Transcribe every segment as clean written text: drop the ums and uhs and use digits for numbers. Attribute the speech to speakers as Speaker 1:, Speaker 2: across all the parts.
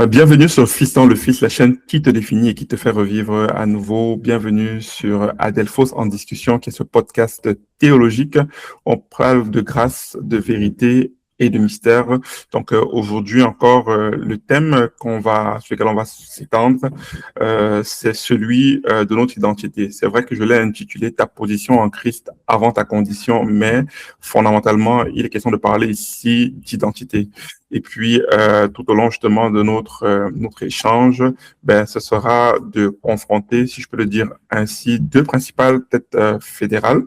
Speaker 1: Bienvenue sur Fils dans le Fils, la chaîne qui te définit et qui te fait revivre à nouveau. Bienvenue sur Adelphos en discussion, qui est ce podcast théologique. On parle de grâce, de vérité et de mystère. Donc aujourd'hui encore, le thème sur lequel on va s'étendre, c'est celui de notre identité. C'est vrai que je l'ai intitulé Ta position en Christ avant ta condition, mais fondamentalement, il est question de parler ici d'identité. Et puis, tout au long justement de notre échange, ce sera de confronter, si je peux le dire ainsi, deux principales têtes fédérales,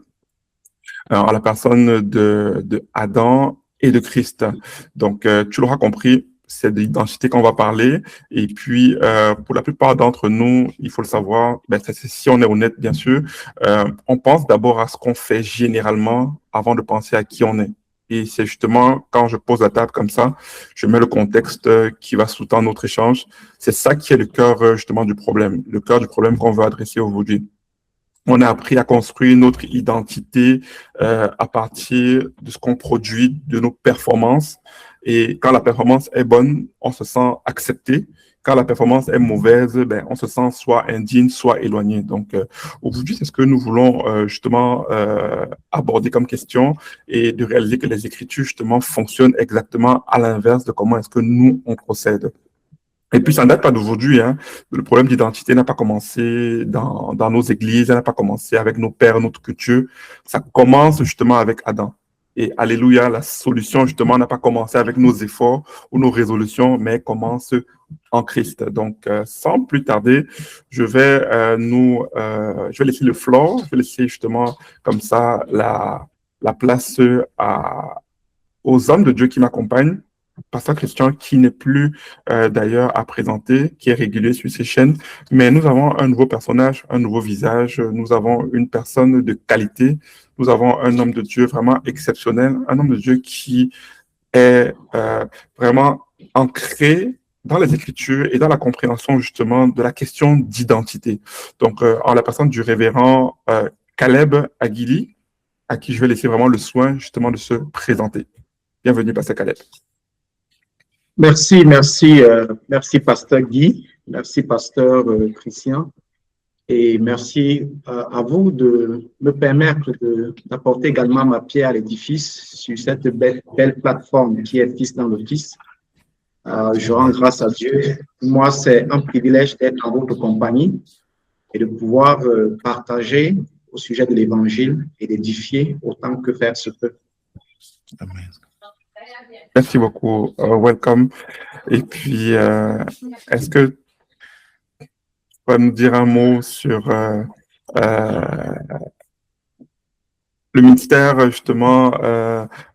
Speaker 1: en la personne de Adam et de Christ. Donc, tu l'auras compris, c'est de l'identité qu'on va parler. Et puis, pour la plupart d'entre nous, il faut le savoir, si on est honnête, bien sûr, on pense d'abord à ce qu'on fait généralement avant de penser à qui on est. Et c'est justement quand je pose la table comme ça, je mets le contexte qui va sous-tendre notre échange. C'est ça qui est le cœur justement du problème, le cœur du problème qu'on veut adresser aujourd'hui. On a appris à construire notre identité à partir de ce qu'on produit, de nos performances. Et quand la performance est bonne, on se sent accepté. Quand la performance est mauvaise, on se sent soit indigne, soit éloigné. Donc, aujourd'hui, c'est ce que nous voulons justement aborder comme question et de réaliser que les Écritures, justement, fonctionnent exactement à l'inverse de comment est-ce que nous, on procède. Et puis, ça ne date pas d'aujourd'hui, hein. Le problème d'identité n'a pas commencé dans nos églises, ça n'a pas commencé avec nos pères, notre culture. Ça commence justement avec Adam. Et alléluia, la solution justement n'a pas commencé avec nos efforts ou nos résolutions, mais commence en Christ. Donc, sans plus tarder, je vais laisser le floor, je vais laisser justement comme ça la place aux hommes de Dieu qui m'accompagnent. Pasteur Christian, qui n'est plus d'ailleurs à présenter, qui est régulier sur ces chaînes, mais nous avons un nouveau personnage, un nouveau visage, nous avons une personne de qualité, nous avons un homme de Dieu vraiment exceptionnel, un homme de Dieu qui est vraiment ancré dans les Écritures et dans la compréhension justement de la question d'identité. Donc, en la personne du révérend Caleb Aguili, à qui je vais laisser vraiment le soin justement de se présenter. Bienvenue, Pasteur Caleb.
Speaker 2: Merci, Pasteur Guy, merci, Pasteur Christian, et merci à vous de me permettre d'apporter également ma pierre à l'édifice sur cette belle plateforme qui est Fils dans le Fils. Je rends grâce à Dieu. Pour moi, c'est un privilège d'être en votre compagnie et de pouvoir partager au sujet de l'Évangile et d'édifier autant que faire se peut.
Speaker 1: Amen. Merci beaucoup. Welcome. Et puis, est-ce que tu vas nous dire un mot sur le ministère, justement,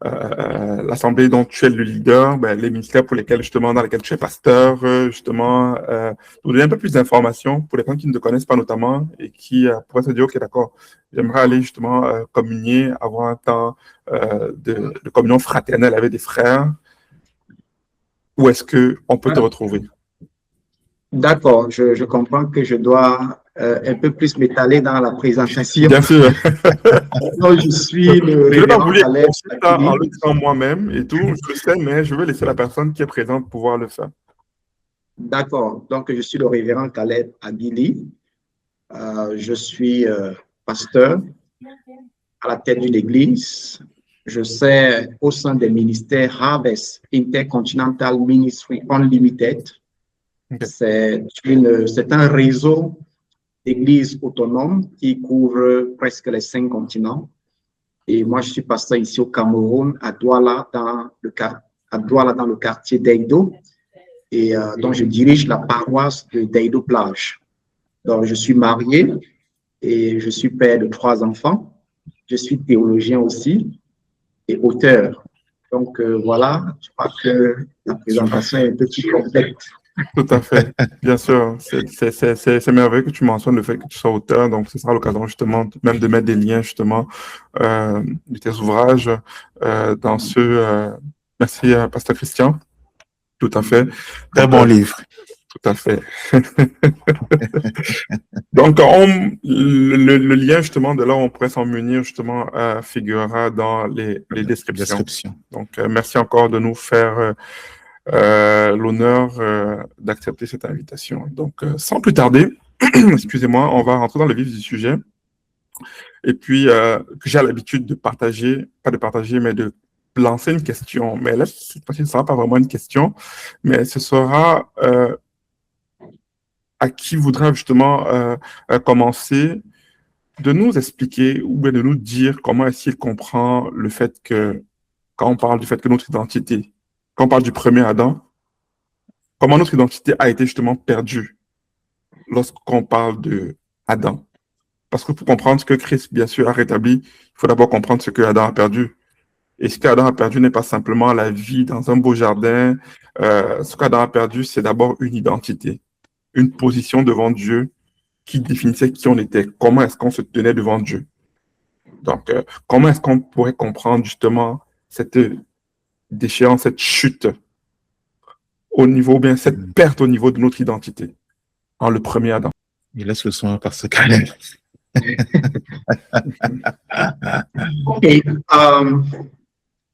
Speaker 1: l'Assemblée dont tu es le leader, les ministères dans lesquels tu es pasteur, justement, nous donner un peu plus d'informations pour les gens qui ne te connaissent pas notamment et qui pourraient se dire, OK, d'accord, j'aimerais aller justement communier, avoir un temps de communion fraternelle avec des frères. Où est-ce qu'on peut te retrouver?
Speaker 2: D'accord, je comprends que je dois un peu plus m'étaler dans la présentation.
Speaker 1: Bien sûr.
Speaker 2: Donc, je suis le révérend Caleb Aguili.
Speaker 1: En le disant moi-même et tout, je le sais, mais je veux laisser la personne qui est présente pouvoir le faire.
Speaker 2: D'accord, donc je suis le révérend Caleb Aguili. Je suis pasteur à la tête d'une église. Je sers au sein des ministères Harvest Intercontinental Ministry Unlimited. Okay. C'est un réseau d'églises autonomes qui couvre presque les 5 continents. Et moi, je suis pasteur ici au Cameroun, à Douala, dans le quartier d'Eido. Et donc, je dirige la paroisse de d'Eido Plage. Donc, je suis marié et je suis père de 3 enfants. Je suis théologien aussi et auteur. Donc, voilà, je crois que la présentation est un peu plus complète.
Speaker 1: Tout à fait, bien sûr. C'est merveilleux que tu mentionnes le fait que tu sois auteur. Donc, ce sera l'occasion justement même de mettre des liens justement de tes ouvrages dans ce... merci, Pasteur Christian. Tout à fait.
Speaker 3: Très bon livre.
Speaker 1: Tout à fait. Donc, le lien justement de là où on pourrait s'en munir justement figurera dans les descriptions. Donc, merci encore de nous faire l'honneur d'accepter cette invitation. Donc, sans plus tarder, excusez-moi, on va rentrer dans le vif du sujet. Et puis, que j'ai l'habitude de partager, pas de partager, mais de lancer une question. Mais là, cette fois-ci, ce ne sera pas vraiment une question, mais ce sera à qui voudra justement commencer de nous expliquer ou bien de nous dire comment est-ce qu'il comprend le fait que, quand on parle du fait que notre identité, quand on parle du premier Adam, comment notre identité a été justement perdue lorsqu'on parle de Adam. Parce que pour comprendre ce que Christ, bien sûr, a rétabli, il faut d'abord comprendre ce que Adam a perdu. Et ce qu'Adam a perdu n'est pas simplement la vie dans un beau jardin. Ce qu'Adam a perdu, c'est d'abord une identité, une position devant Dieu qui définissait qui on était, comment est-ce qu'on se tenait devant Dieu. Donc, comment est-ce qu'on pourrait comprendre justement cette déchéance, cette chute au niveau, bien cette perte au niveau de notre identité en le premier Adam.
Speaker 3: Il laisse le soin parce que...
Speaker 2: OK.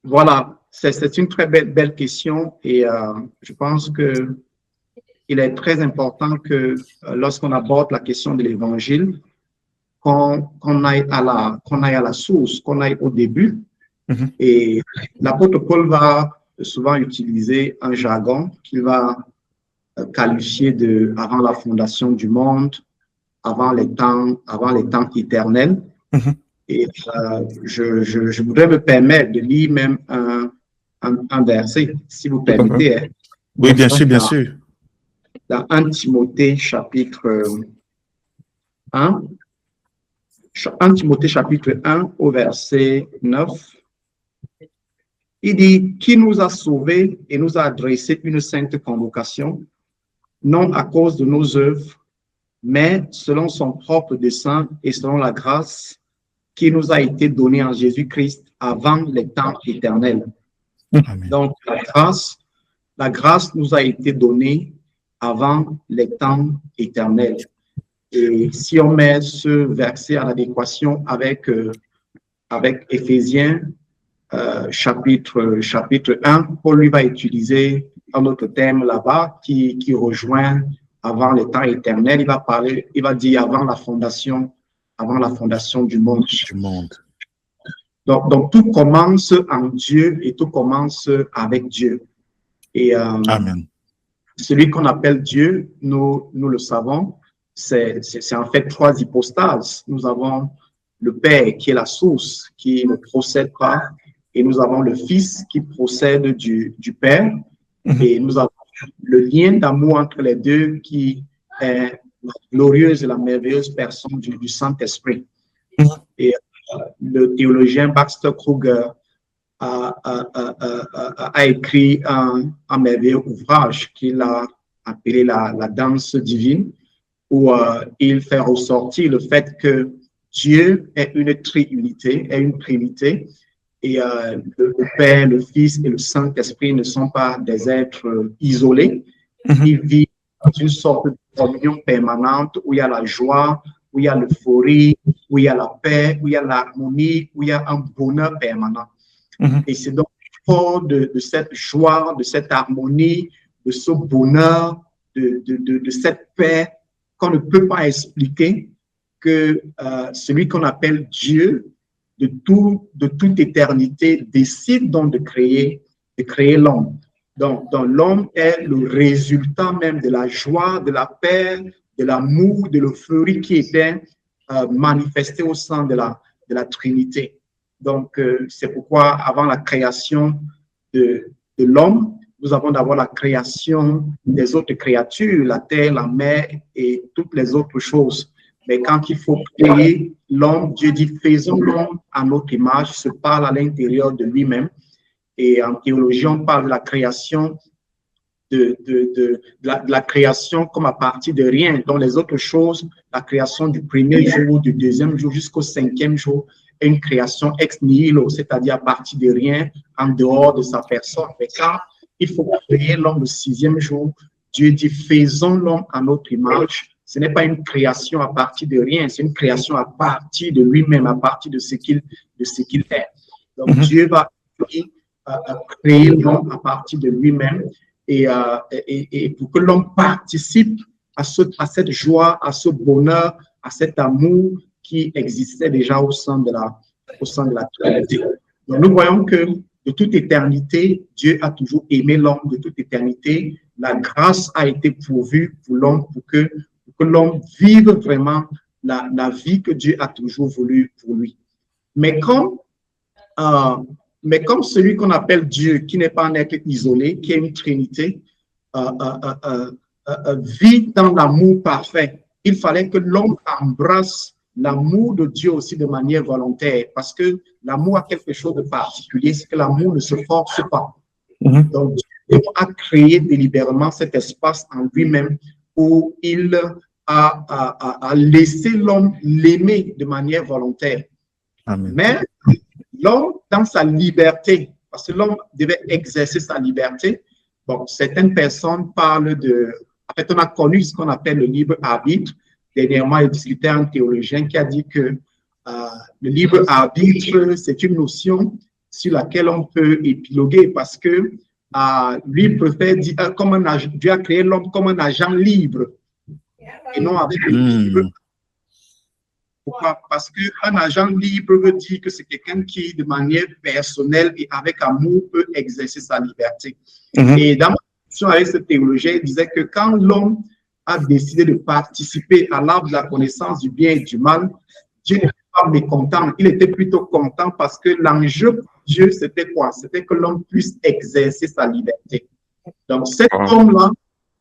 Speaker 2: Voilà, c'est une très belle question et je pense que il est très important que lorsqu'on aborde la question de l'évangile, qu'on aille à la source, qu'on aille au début.
Speaker 1: Mm-hmm.
Speaker 2: Et l'apôtre Paul va souvent utiliser un jargon qu'il va qualifier de avant la fondation du monde, avant les temps éternels.
Speaker 1: Mm-hmm.
Speaker 2: Et je voudrais me permettre de lire même un verset, si vous permettez. Hein.
Speaker 3: Oui, bien sûr, bien sûr.
Speaker 2: Dans 1 Timothée chapitre 1, 1 Timothée chapitre 1 au verset 9, il dit « Qui nous a sauvés et nous a adressé une sainte convocation, non à cause de nos œuvres, mais selon son propre dessein et selon la grâce qui nous a été donnée en Jésus-Christ avant les temps éternels. » Donc, la grâce nous a été donnée avant les temps éternels. Et si on met ce verset en adéquation avec Éphésiens chapitre 1, Paul lui va utiliser un autre thème là-bas qui rejoint avant les temps éternels. Il va dire avant la fondation du monde. Donc tout commence en Dieu et tout commence avec Dieu. Et
Speaker 3: Amen.
Speaker 2: Celui qu'on appelle Dieu, nous le savons, c'est en fait trois hypostases. Nous avons le Père qui est la source, qui ne procède pas, et nous avons le Fils qui procède du Père, et nous avons le lien d'amour entre les deux qui est la glorieuse et la merveilleuse personne du Saint-Esprit. Et le théologien Baxter Kruger a écrit un merveilleux ouvrage qu'il a appelé la danse divine, où il fait ressortir le fait que Dieu est une trinité, et le Père, le Fils et le Saint-Esprit ne sont pas des êtres isolés. Ils vivent dans une sorte de communion permanente où il y a la joie, où il y a l'euphorie, où il y a la paix, où il y a l'harmonie, où il y a un bonheur permanent. Et c'est donc fort de cette joie, de cette harmonie, de ce bonheur, de cette paix qu'on ne peut pas expliquer que celui qu'on appelle Dieu de toute éternité décide donc de créer l'homme. Donc l'homme est le résultat même de la joie, de la paix, de l'amour, de l'euphorie qui était manifestée au sein de la Trinité. Donc, c'est pourquoi avant la création de l'homme, nous avons d'abord la création des autres créatures, la terre, la mer et toutes les autres choses. Mais quand il faut créer l'homme, Dieu dit « faisons l'homme à notre image », se parle à l'intérieur de lui-même. Et en théologie, on parle de la création de la création comme à partir de rien. Dans les autres choses, la création du premier jour, du deuxième jour jusqu'au cinquième jour, est une création ex nihilo, c'est-à-dire à partir de rien, en dehors de sa personne. Mais quand il faut créer l'homme le sixième jour, Dieu dit « faisons l'homme à notre image ». Ce n'est pas une création à partir de rien, c'est une création à partir de lui-même, à partir de ce qu'il est. Donc Dieu va créer l'homme à partir de lui-même. et pour que l'homme participe à cette joie, à ce bonheur, à cet amour qui existait déjà au sein de la Trinité. Donc, nous voyons que de toute éternité, Dieu a toujours aimé l'homme. De toute éternité, la grâce a été pourvue pour l'homme pour que l'homme vive vraiment la vie que Dieu a toujours voulu pour lui. Mais comme celui qu'on appelle Dieu, qui n'est pas un être isolé, qui est une Trinité, vit dans l'amour parfait, il fallait que l'homme embrasse l'amour de Dieu aussi de manière volontaire, parce que l'amour a quelque chose de particulier, c'est que l'amour ne se force pas. Donc, Dieu a créé délibérément cet espace en lui-même où il a laissé l'homme l'aimer de manière volontaire.
Speaker 3: Amen.
Speaker 2: Mais l'homme, dans sa liberté, parce que l'homme devait exercer sa liberté, bon, certaines personnes parlent de... En fait, on a connu ce qu'on appelle le libre arbitre. Dernièrement, il discutait un théologien qui a dit que le libre arbitre, c'est une notion sur laquelle on peut épiloguer parce que lui préfère dire, Dieu a créé l'homme comme un agent libre et non avec le libre. Pourquoi? Parce qu'un agent libre veut dire que c'est quelqu'un qui, de manière personnelle et avec amour, peut exercer sa liberté. Et dans ma discussion avec ce théologien, il disait que quand l'homme a décidé de participer à l'arbre de la connaissance du bien et du mal, Dieu n'était pas mécontent. Il était plutôt content parce que l'enjeu pour Dieu, c'était quoi? C'était que l'homme puisse exercer sa liberté. Donc, cet homme-là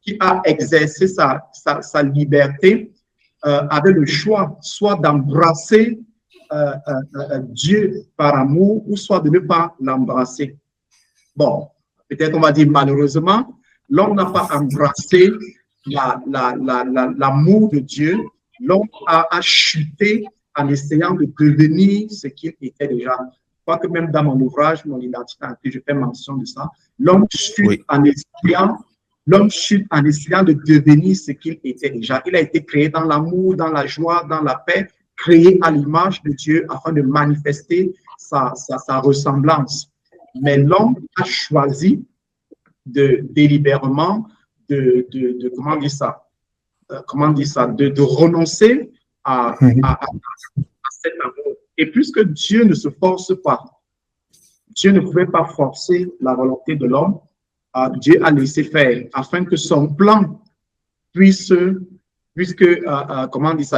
Speaker 2: qui a exercé sa liberté avait le choix soit d'embrasser Dieu par amour ou soit de ne pas l'embrasser. Bon, peut-être on va dire malheureusement, l'homme n'a pas embrassé l'amour de Dieu. L'homme a chuté en essayant de devenir ce qu'il était déjà. Je crois que même dans mon ouvrage, mon identité, je fais mention de ça. L'homme chute en essayant de devenir ce qu'il était déjà. Il a été créé dans l'amour, dans la joie, dans la paix, créé à l'image de Dieu afin de manifester sa ressemblance. Mais l'homme a choisi délibérément de renoncer à cet amour. Et puisque Dieu ne se force pas, Dieu ne pouvait pas forcer la volonté de l'homme, Dieu a laissé faire afin que son plan puisse,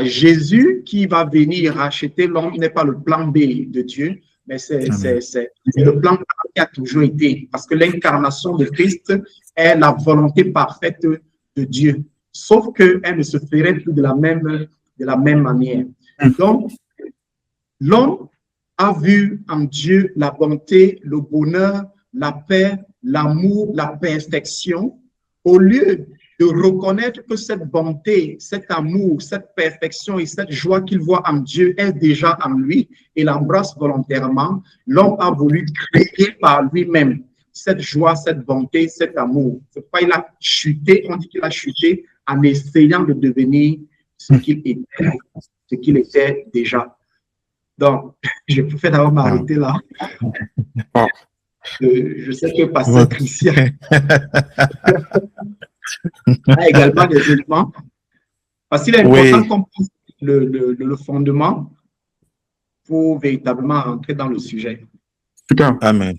Speaker 2: Jésus qui va venir racheter l'homme n'est pas le plan B de Dieu, mais c'est le plan qui a toujours été, parce que l'incarnation de Christ est la volonté parfaite de Dieu, sauf qu'elle ne se ferait plus de la même manière. Donc, l'homme a vu en Dieu la bonté, le bonheur, la paix, l'amour, la perfection, au lieu de reconnaître que cette bonté, cet amour, cette perfection et cette joie qu'il voit en Dieu est déjà en lui et l'embrasse volontairement, l'homme a voulu créer par lui-même cette joie, cette bonté, cet amour. C'est pourquoi il a chuté, on dit qu'il a chuté en essayant de devenir ce qu'il était déjà. Donc, je préfère d'abord m'arrêter là. Je sais que Pasteur Christian a également des éléments. Parce qu'il est important qu'on pose le fondement pour véritablement entrer dans le sujet.
Speaker 3: Amen.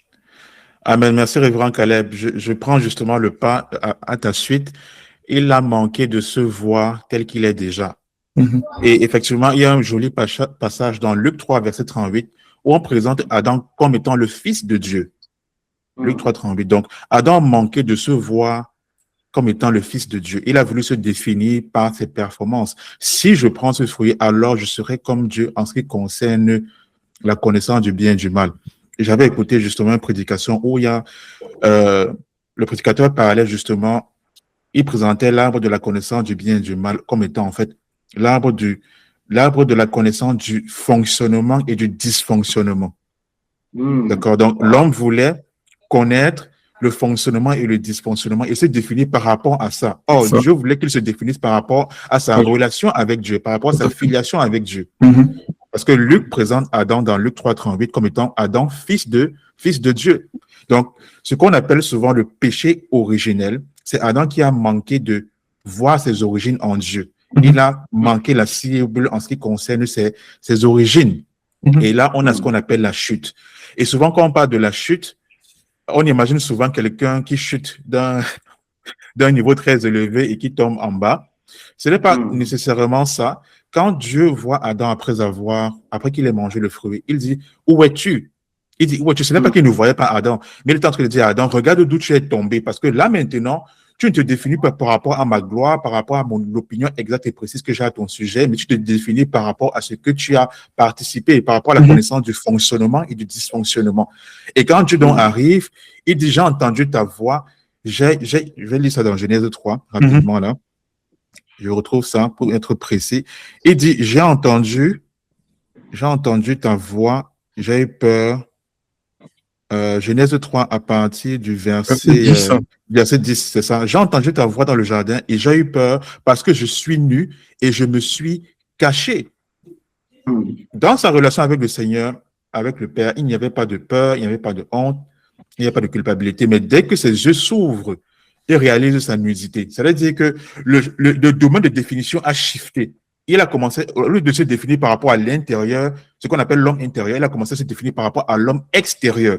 Speaker 3: Amen. Merci, Révérend Caleb. Je prends justement le pas à ta suite. Il a manqué de se voir tel qu'il est déjà. Et effectivement, il y a un joli passage dans Luc 3, verset 38, où on présente Adam comme étant le fils de Dieu. Luc 3, 38. Donc, Adam manquait de se voir comme étant le fils de Dieu. Il a voulu se définir par ses performances. Si je prends ce fruit, alors je serai comme Dieu en ce qui concerne la connaissance du bien et du mal. Et j'avais écouté justement une prédication où il y a le prédicateur parlait justement, il présentait l'arbre de la connaissance du bien et du mal comme étant en fait l'arbre de la connaissance du fonctionnement et du dysfonctionnement. D'accord? Donc, l'homme voulait connaître le fonctionnement et le dysfonctionnement. Il se définit par rapport à ça. Or, Dieu voulait qu'il se définisse par rapport à sa relation avec Dieu, par rapport à sa filiation avec Dieu. Parce que Luc présente Adam dans Luc 3,38 comme étant Adam, fils de Dieu. Donc, ce qu'on appelle souvent le péché originel, c'est Adam qui a manqué de voir ses origines en Dieu. Il a manqué la cible en ce qui concerne ses origines. Et là, on a ce qu'on appelle la chute. Et souvent, quand on parle de la chute, on imagine souvent quelqu'un qui chute d'un niveau très élevé et qui tombe en bas. Ce n'est pas nécessairement ça. Quand Dieu voit Adam après qu'il ait mangé le fruit, il dit, où es-tu? Il dit, où es-tu? Ce n'est pas qu'il ne voyait pas Adam, mais il est en train de dire à Adam, regarde d'où tu es tombé, parce que là maintenant, tu ne te définis pas par rapport à ma gloire, par rapport à l'opinion exacte et précise que j'ai à ton sujet, mais tu te définis par rapport à ce que tu as participé, par rapport à la connaissance du fonctionnement et du dysfonctionnement. Et quand Dieu donc arrive, il dit, j'ai entendu ta voix, je vais lire ça dans Genèse 3, rapidement là. Je retrouve ça pour être précis. Il dit, j'ai entendu ta voix, j'ai eu peur. Genèse 3 à partir du verset 10, c'est ça. J'ai entendu ta voix dans le jardin et j'ai eu peur parce que je suis nu et je me suis caché. Dans sa relation avec le Seigneur, avec le Père, il n'y avait pas de peur, il n'y avait pas de honte, il n'y avait pas de culpabilité. Mais dès que ses yeux s'ouvrent, il réalise sa nudité. Ça veut dire que le domaine de définition a shifté. Il a commencé, au lieu de se définir par rapport à l'intérieur, ce qu'on appelle l'homme intérieur, il a commencé à se définir par rapport à l'homme extérieur.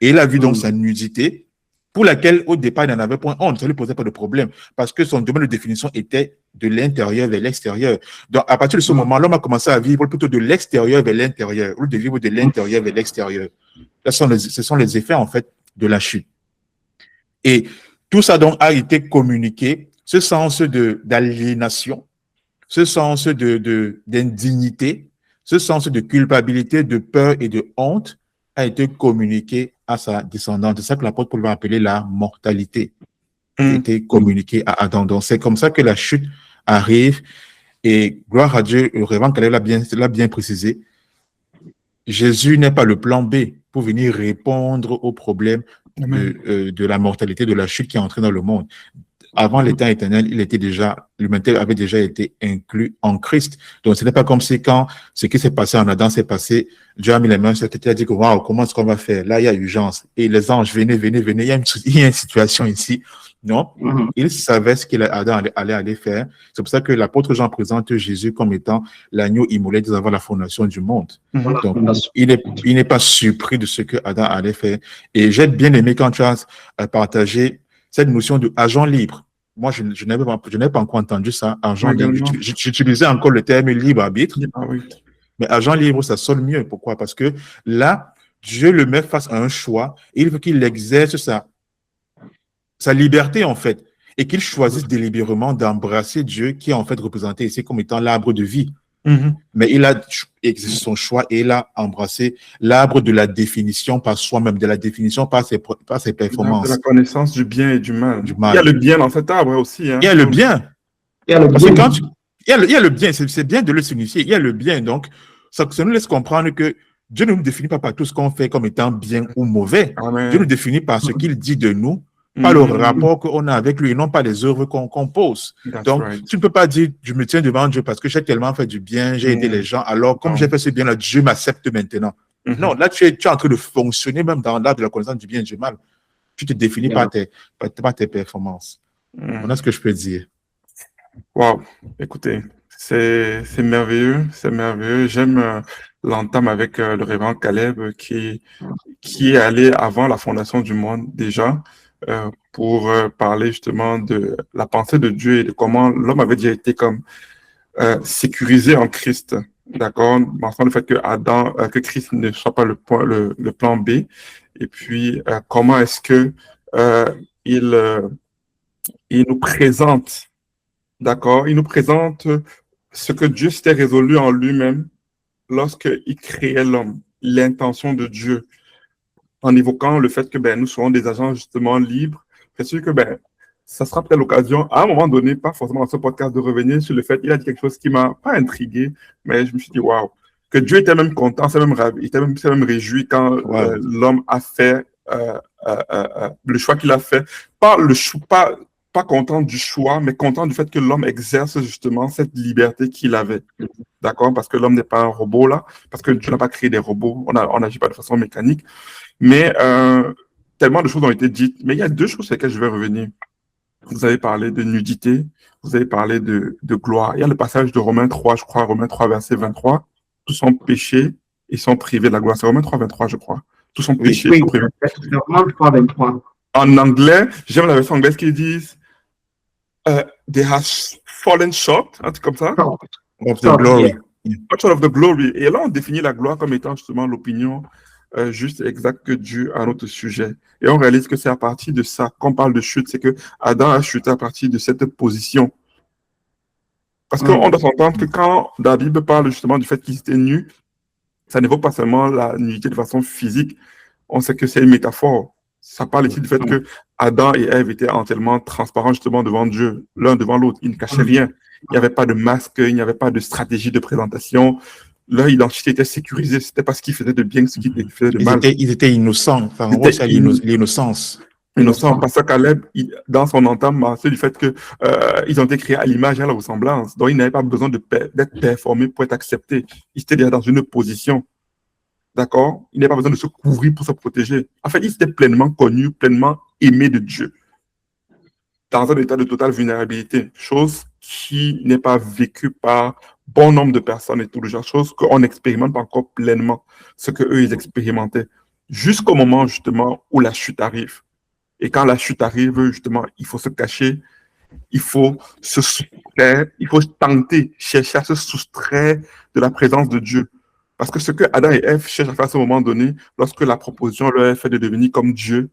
Speaker 3: Et il a vu donc sa nudité, pour laquelle au départ il n'en avait point honte, ça ne lui posait pas de problème, parce que son domaine de définition était de l'intérieur vers l'extérieur. Donc à partir de ce moment, l'homme a commencé à vivre plutôt de l'extérieur vers l'intérieur, ou de vivre de l'intérieur vers l'extérieur. Ce sont les effets en fait de la chute. Et tout ça donc a été communiqué, ce sens d'aliénation, ce sens d'indignité, ce sens de culpabilité, de peur et de honte a été communiqué à sa descendante. C'est ça que l'apôtre Paul va appeler la mortalité. A été communiqué à Adam. Donc c'est comme ça que la chute arrive. Et gloire à Dieu, le révérend Caleb l'a bien précisé. Jésus n'est pas le plan B pour venir répondre au problème de la mortalité, de la chute qui est entrée dans le monde. Avant l'état éternel, l'humanité avait déjà été inclus en Christ. Donc, ce n'est pas comme si quand ce qui s'est passé en Adam s'est passé, Dieu a mis les mains sur la tête et a dit que, waouh, comment est-ce qu'on va faire? Là, il y a urgence. Et les anges, venez, il y a une situation ici. Non, il savait ce qu'Adam allait faire. C'est pour ça que l'apôtre Jean présente Jésus comme étant l'agneau immolé dès avant la fondation du monde. Donc, il n'est pas surpris de ce que Adam allait faire. Et j'ai bien aimé quand tu as partagé cette notion de agent libre. Moi, je n'avais pas encore entendu ça, agent libre. J'utilisais encore le terme libre arbitre. Mais agent libre, ça sonne mieux. Pourquoi? Parce que là, Dieu le met face à un choix et il veut qu'il exerce sa liberté, en fait, et qu'il choisisse délibérément d'embrasser Dieu, qui est en fait représenté ici comme étant l'arbre de vie. Mais il a exercé son choix et il a embrassé l'arbre de la définition par soi-même, de la définition par ses performances.
Speaker 1: De la connaissance du bien et du mal. Il y a le bien dans cet arbre aussi. Hein.
Speaker 3: Il y a le bien. Il y a le bien, c'est bien de le signifier. Il y a le bien, donc ça nous laisse comprendre que Dieu ne nous définit pas par tout ce qu'on fait comme étant bien ou mauvais.
Speaker 1: Amen.
Speaker 3: Dieu nous définit par ce qu'il dit de nous, par le rapport qu'on a avec lui, et non pas les œuvres qu'on pose. Donc, tu ne peux pas dire, je me tiens devant Dieu parce que j'ai tellement fait du bien, j'ai aidé les gens, alors comme j'ai fait ce bien-là, Dieu m'accepte maintenant. Non, là, tu es en train de fonctionner même dans l'art de la connaissance du bien et du mal. Tu te définis par tes performances. Voilà ce que je peux dire.
Speaker 1: Wow, écoutez, c'est merveilleux, c'est merveilleux. J'aime l'entame avec le révérend Caleb qui est allé avant la fondation du monde déjà pour parler justement de la pensée de Dieu et de comment l'homme avait déjà été comme sécurisé en Christ. D'accord, mentionnant le fait que Christ ne soit pas le plan B, et puis comment est-ce que il nous présente, d'accord, il nous présente ce que Dieu s'était résolu en lui-même lorsqu'il créait l'homme, l'intention de Dieu, en évoquant le fait que nous serons des agents justement libres. C'est sûr que ça sera peut-être l'occasion, à un moment donné, pas forcément dans ce podcast, de revenir sur le fait qu'il a dit quelque chose qui m'a pas intrigué, mais je me suis dit, waouh, que Dieu était même content, il s'est même réjoui quand l'homme a fait le choix qu'il a fait. Pas content du choix, mais content du fait que l'homme exerce justement cette liberté qu'il avait. D'accord? Parce que l'homme n'est pas un robot là, parce que Dieu n'a pas créé des robots, on n'agit pas de façon mécanique. Mais tellement de choses ont été dites. Mais il y a deux choses sur lesquelles je vais revenir. Vous avez parlé de nudité, vous avez parlé de gloire. Il y a le passage de Romains 3, je crois, Romains 3, verset 23. Tous sont péchés et sont privés de la gloire. C'est Romains 3, 23, je crois. Tous sont péchés et
Speaker 2: Oui,
Speaker 1: sont privés.
Speaker 2: Romains 3, 23.
Speaker 1: En anglais, j'aime la version anglaise qui disent they have fallen short, un truc comme ça.
Speaker 3: Of the glory.
Speaker 1: Short of the glory. Et là, on définit la gloire comme étant justement l'opinion juste et exacte que Dieu a à notre sujet. Et on réalise que c'est à partir de ça qu'on parle de chute, c'est que Adam a chuté à partir de cette position. Parce qu'on doit s'entendre que quand la Bible parle justement du fait qu'ils étaient nus, ça n'évoque pas seulement la nudité de façon physique, on sait que c'est une métaphore. Ça parle ici du fait que Adam et Ève étaient entièrement transparents justement devant Dieu, l'un devant l'autre. Ils ne cachaient rien. Il n'y avait pas de masque, il n'y avait pas de stratégie de présentation. Leur identité était sécurisée. C'était pas ce qu'ils faisaient de bien, ce qu'ils faisaient de mal.
Speaker 3: Ils étaient innocents. Enfin, en gros, c'est l'innocence.
Speaker 1: Innocent. Pasteur Caleb, dans son entame, c'est du fait que ils ont été créés à l'image et à la ressemblance. Donc, ils n'avaient pas besoin d'être performés pour être acceptés. Ils étaient déjà dans une position. D'accord? Ils n'avaient pas besoin de se couvrir pour se protéger. En fait, ils étaient pleinement connus, pleinement aimés de Dieu. Dans un état de totale vulnérabilité. Chose qui n'est pas vécue par bon nombre de personnes et tout le genre. Chose qu'on n'expérimente pas encore pleinement. Ce qu'eux, ils expérimentaient. Jusqu'au moment, justement, où la chute arrive. Et quand la chute arrive, justement, il faut se cacher, il faut se soustraire, il faut tenter, chercher à se soustraire de la présence de Dieu. Parce que ce que Adam et Ève cherchent à faire à ce moment donné, lorsque la proposition leur est faite de devenir comme Dieu,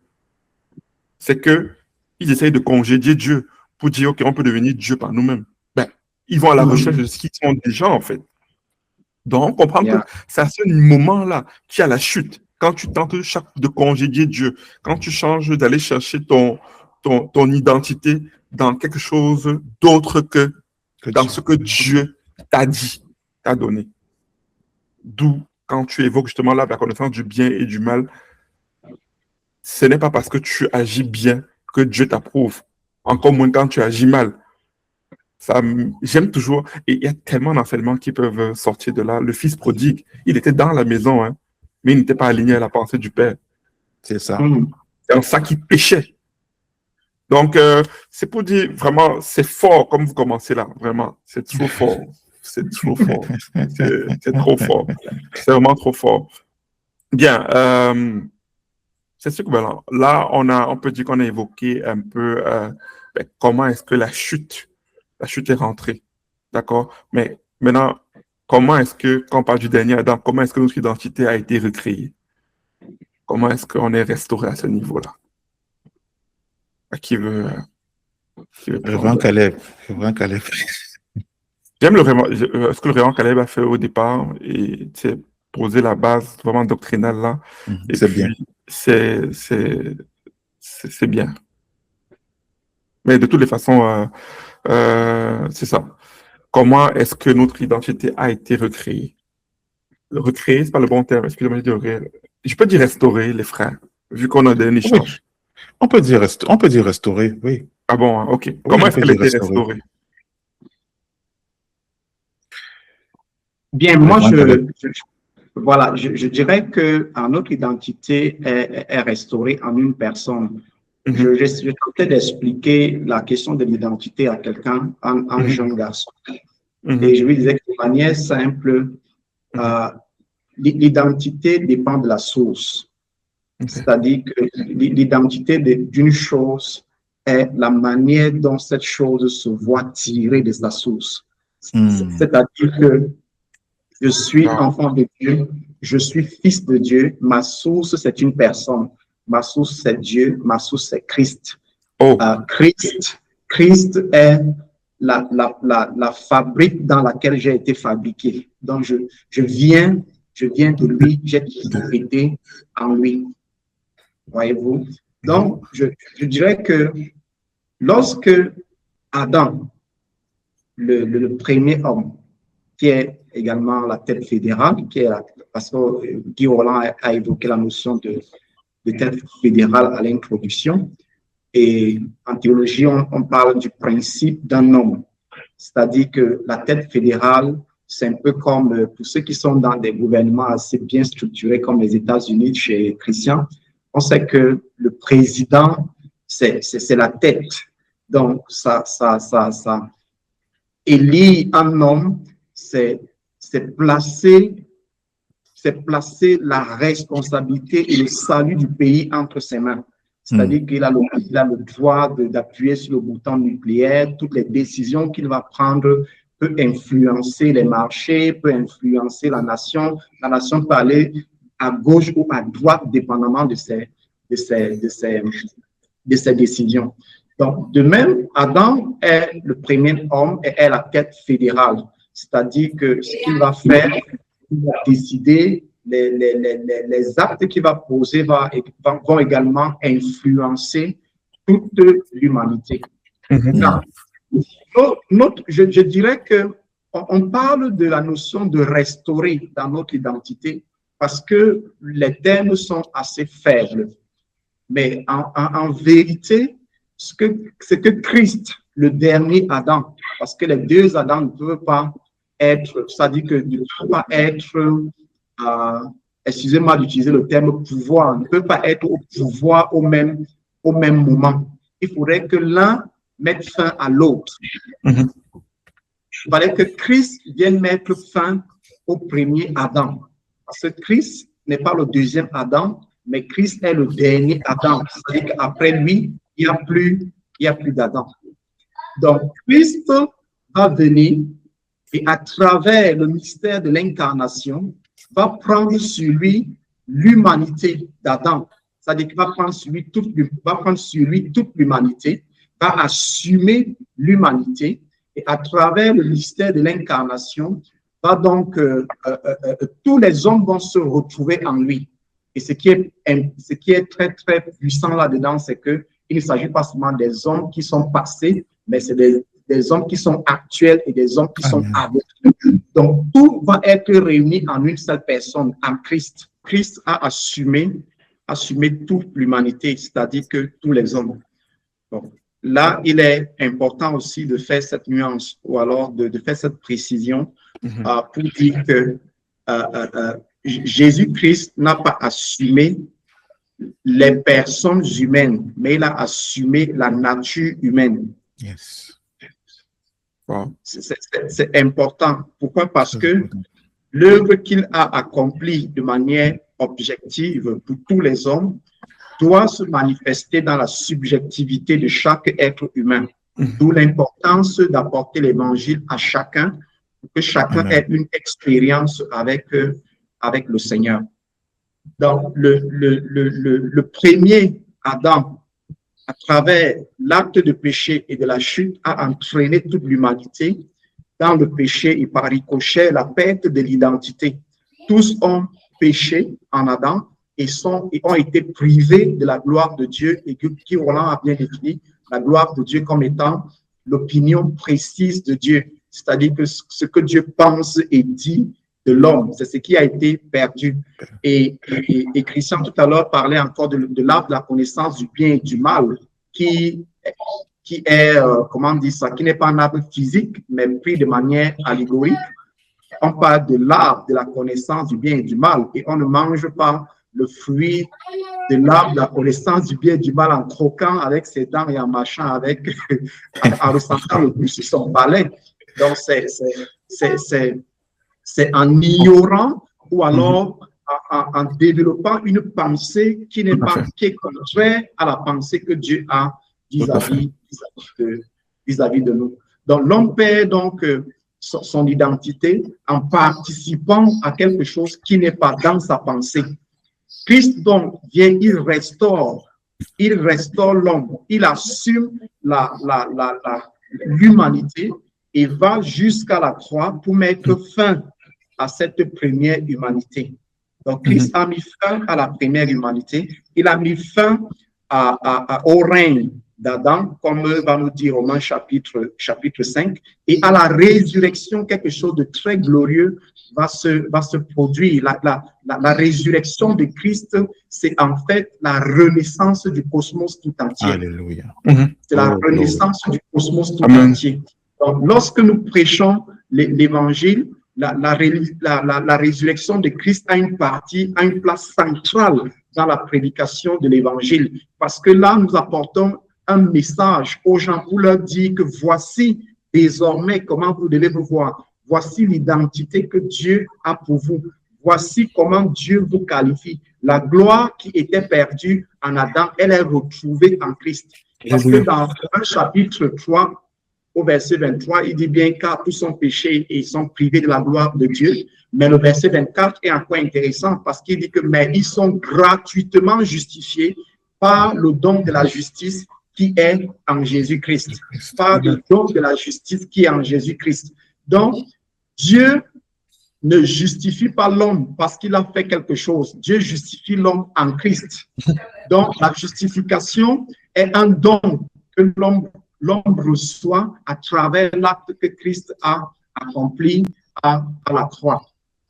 Speaker 1: c'est qu'ils essayent de congédier Dieu pour dire, OK, on peut devenir Dieu par nous-mêmes. Ben, ils vont à la recherche de ce qu'ils sont déjà, en fait. Donc, on comprend que c'est à ce moment-là qu'il y a la chute. Quand tu tentes de congédier Dieu, quand tu changes d'aller chercher ton identité dans quelque chose d'autre que dans ce que Dieu t'a dit, t'a donné. D'où, quand tu évoques justement là la connaissance du bien et du mal, ce n'est pas parce que tu agis bien que Dieu t'approuve. Encore moins quand tu agis mal. J'aime toujours, et il y a tellement d'enseignements qui peuvent sortir de là. Le fils prodigue, il était dans la maison, hein, mais il n'était pas aligné à la pensée du Père.
Speaker 3: C'est ça.
Speaker 1: C'est en ça qu'il péchait. Donc, c'est pour dire, vraiment, c'est fort comme vous commencez là, vraiment. C'est trop fort. C'est trop fort. C'est trop fort. C'est vraiment trop fort. Bien, c'est sûr que là, on peut dire qu'on a évoqué un peu comment est-ce que la chute est rentrée. D'accord? Mais maintenant, comment est-ce que, quand on parle du dernier Adam, comment est-ce que notre identité a été recréée? Comment est-ce qu'on est restauré à ce niveau-là? Qui veut
Speaker 3: Révérend Caleb.
Speaker 1: J'aime ce que le Révérend Caleb a fait au départ et poser la base vraiment doctrinale là.
Speaker 3: C'est bien.
Speaker 1: C'est bien. Mais de toutes les façons, c'est ça. Comment est-ce que notre identité a été recréée? Recréer, c'est pas le bon terme. Excusez-moi, je peux dire restaurer, les frères, vu qu'on a un échange.
Speaker 3: Oui. On peut dire restaurer, oui.
Speaker 1: Ah bon, hein, ok.
Speaker 3: Oui,
Speaker 1: comment est-ce qu'elle a été restaurée?
Speaker 2: Bien, moi, je dirais que notre identité est restaurée en une personne. Je tentais d'expliquer la question de l'identité à quelqu'un, un jeune garçon. Et je lui disais que de manière simple, l'identité dépend de la source. C'est-à-dire que l'identité d'une chose est la manière dont cette chose se voit tirée de sa source. C'est-à-dire que je suis enfant de Dieu, je suis fils de Dieu, ma source c'est une personne, ma source c'est Dieu, ma source c'est Christ. Christ est la fabrique dans laquelle j'ai été fabriqué. Donc je viens de lui, j'ai été en lui. Voyez-vous? Donc, je dirais que lorsque Adam, le premier homme, qui est également la tête fédérale, parce que Guy Roland a évoqué la notion de tête fédérale à l'introduction. Et en théologie, on parle du principe d'un homme. C'est-à-dire que la tête fédérale, c'est un peu comme pour ceux qui sont dans des gouvernements assez bien structurés comme les États-Unis chez Christian. On sait que le président, c'est la tête. Donc, ça élire un homme, c'est placer la responsabilité et le salut du pays entre ses mains. C'est-à-dire qu'il a le droit d'appuyer sur le bouton nucléaire. Toutes les décisions qu'il va prendre peut influencer les marchés, peut influencer la nation. La nation peut aller à gauche ou à droite, dépendamment de ses décisions. Donc, de même, Adam est le premier homme et est la tête fédérale. C'est-à-dire que ce qu'il va faire, il va décider, les actes qu'il va poser vont également influencer toute l'humanité. Je dirais qu'on parle de la notion de restaurer dans notre identité parce que les termes sont assez faibles. Mais en vérité, c'est que Christ, le dernier Adam, parce que les deux Adams ne peuvent pas être, c'est-à-dire que ne peuvent pas être, excusez-moi d'utiliser le terme pouvoir, ne peuvent pas être au pouvoir au même moment. Il faudrait que l'un mette fin à l'autre. Il fallait que Christ vienne mettre fin au premier Adam. Parce que Christ n'est pas le deuxième Adam, mais Christ est le dernier Adam. C'est-à-dire qu'après lui, il n'y a plus d'Adam. Donc, Christ va venir et à travers le mystère de l'incarnation, va prendre sur lui l'humanité d'Adam. C'est-à-dire qu'il va prendre sur lui toute l'humanité, va assumer l'humanité et à travers le mystère de l'incarnation, va donc, tous les hommes vont se retrouver en lui. Et ce qui est très, très puissant là-dedans, c'est que il ne s'agit pas seulement des hommes qui sont passés, mais c'est des hommes qui sont actuels et des hommes qui sont avec nous. Donc, tout va être réuni en une seule personne, en Christ. Christ a assumé toute l'humanité, c'est-à-dire que tous les hommes. Donc, là, il est important aussi de faire cette nuance ou alors de faire cette précision pour dire que Jésus-Christ n'a pas assumé les personnes humaines, mais il a assumé la nature humaine.
Speaker 3: Yes.
Speaker 1: Wow.
Speaker 2: C'est important. Pourquoi? Parce que l'œuvre qu'il a accomplie de manière objective pour tous les hommes doit se manifester dans la subjectivité de chaque être humain. D'où l'importance d'apporter l'évangile à chacun, pour que chacun ait une expérience avec le Seigneur. Donc, le premier Adam, à travers l'acte de péché et de la chute, a entraîné toute l'humanité dans le péché et par ricochet la perte de l'identité. Tous ont péché en Adam et ont été privés de la gloire de Dieu, et qui Roland a bien défini la gloire de Dieu comme étant l'opinion précise de Dieu, c'est-à-dire que ce que Dieu pense et dit de l'homme, c'est ce qui a été perdu. Et Christian tout à l'heure parlait encore de l'arbre de la connaissance du bien et du mal, qui est, comment on dit ça, qui n'est pas un arbre physique, mais pris de manière allégorique. On parle de l'arbre de la connaissance du bien et du mal, et on ne mange pas le fruit de l'arbre de la connaissance du bien et du mal en croquant avec ses dents et en mâchant avec, en ressentant le goût sur son palais. Donc, c'est en ignorant ou alors en développant une pensée qui n'est pas, qui est contraire à la pensée que Dieu a vis-à-vis de nous. Donc, l'homme perd donc son identité en participant à quelque chose qui n'est pas dans sa pensée. Christ donc vient, il restaure l'homme, il assume l'humanité et va jusqu'à la croix pour mettre fin à cette première humanité. Donc, Christ a mis fin à la première humanité. Il a mis fin au règne d'Adam, comme va nous dire Romains chapitre 5, et à la résurrection, quelque chose de très glorieux va se produire. La résurrection de Christ, c'est en fait la renaissance du cosmos tout entier.
Speaker 3: Alléluia.
Speaker 2: C'est la renaissance du cosmos tout entier. Donc, lorsque nous prêchons l'évangile, la résurrection de Christ a une place centrale dans la prédication de l'évangile, parce que là, nous apportons un message aux gens pour leur dire que voici désormais comment vous devez vous voir. Voici l'identité que Dieu a pour vous. Voici comment Dieu vous qualifie. La gloire qui était perdue en Adam, elle est retrouvée en Christ. Parce que dans 1 chapitre 3, au verset 23, il dit bien car tous sont péchés et ils sont privés de la gloire de Dieu. Mais le verset 24 est encore intéressant parce qu'il dit que mais ils sont gratuitement justifiés par le don de la justice qui est en Jésus-Christ. Par le don de la justice qui est en Jésus-Christ. Donc, Dieu ne justifie pas l'homme parce qu'il a fait quelque chose. Dieu justifie l'homme en Christ. Donc, la justification est un don que l'homme reçoit à travers l'acte que Christ a accompli à la croix.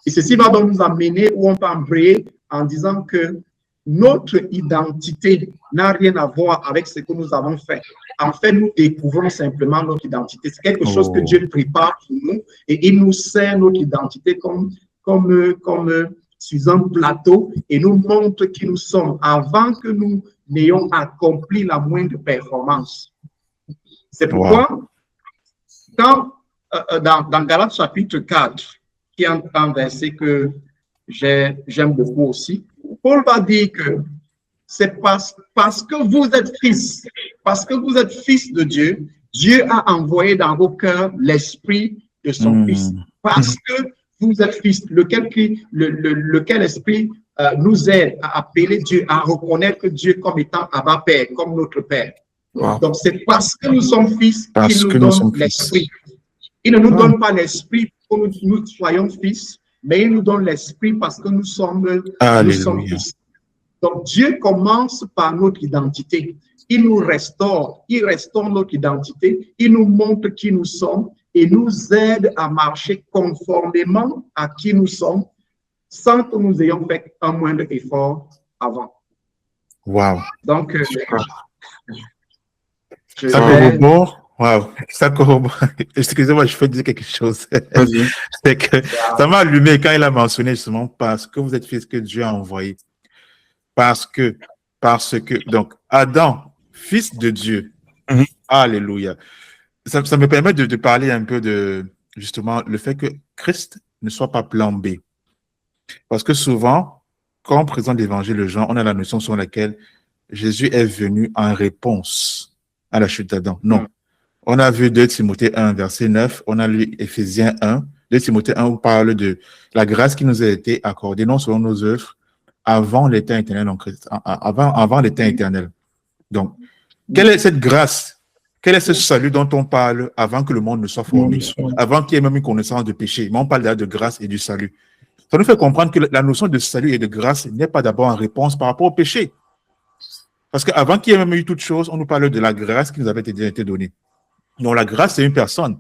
Speaker 2: Et ceci va donc nous amener où on peut embrayer en disant que notre identité n'a rien à voir avec ce que nous avons fait. En fait, nous découvrons simplement notre identité. C'est quelque chose que Dieu prépare pour nous et il nous sert notre identité comme sur un plateau et nous montre qui nous sommes avant que nous n'ayons accompli la moindre performance. C'est pourquoi, quand dans Galates chapitre 4, qui est un verset que j'aime beaucoup aussi, Paul va dire que c'est parce que vous êtes fils, parce que vous êtes fils de Dieu, Dieu a envoyé dans vos cœurs l'esprit de son fils. Parce que vous êtes fils, lequel esprit nous aide à appeler Dieu, à reconnaître que Dieu comme étant Abba Père, comme notre Père. Wow. Donc, c'est parce que nous sommes fils qu'il nous donne l'esprit. Il ne nous donne pas l'esprit pour que nous soyons fils, mais il nous donne l'esprit parce que nous sommes fils. Donc, Dieu commence par notre identité. Il nous restaure. Il restaure notre identité. Il nous montre qui nous sommes et nous aide à marcher conformément à qui nous sommes sans que nous ayons fait un moindre effort avant.
Speaker 3: Wow.
Speaker 2: Donc,
Speaker 3: ça corrobore. Wow, ça corrobore. Excusez-moi, je peux dire quelque chose. C'est que ça m'a allumé quand il a mentionné justement parce que vous êtes fils que Dieu a envoyé. Parce que, donc, Adam, fils de Dieu. Alléluia. Ça me permet de parler un peu de, justement, le fait que Christ ne soit pas plan B. Parce que souvent, quand on présente l'évangile aux gens, on a la notion sur laquelle Jésus est venu en réponse à la chute d'Adam. Non. On a vu 2 Timothée 1, verset 9. On a lu Éphésiens 1. 2 Timothée 1, où parle de la grâce qui nous a été accordée, non selon nos œuvres, avant l'état éternel en Christ. Avant l'état éternel. Donc, quelle est cette grâce? Quel est ce salut dont on parle avant que le monde ne soit formé? Avant qu'il y ait même une connaissance de péché. Mais on parle là de grâce et du salut. Ça nous fait comprendre que la notion de salut et de grâce n'est pas d'abord en réponse par rapport au péché. Parce qu'avant qu'il y ait même eu toute chose, on nous parle de la grâce qui nous avait été donnée. Donc, la grâce, c'est une personne.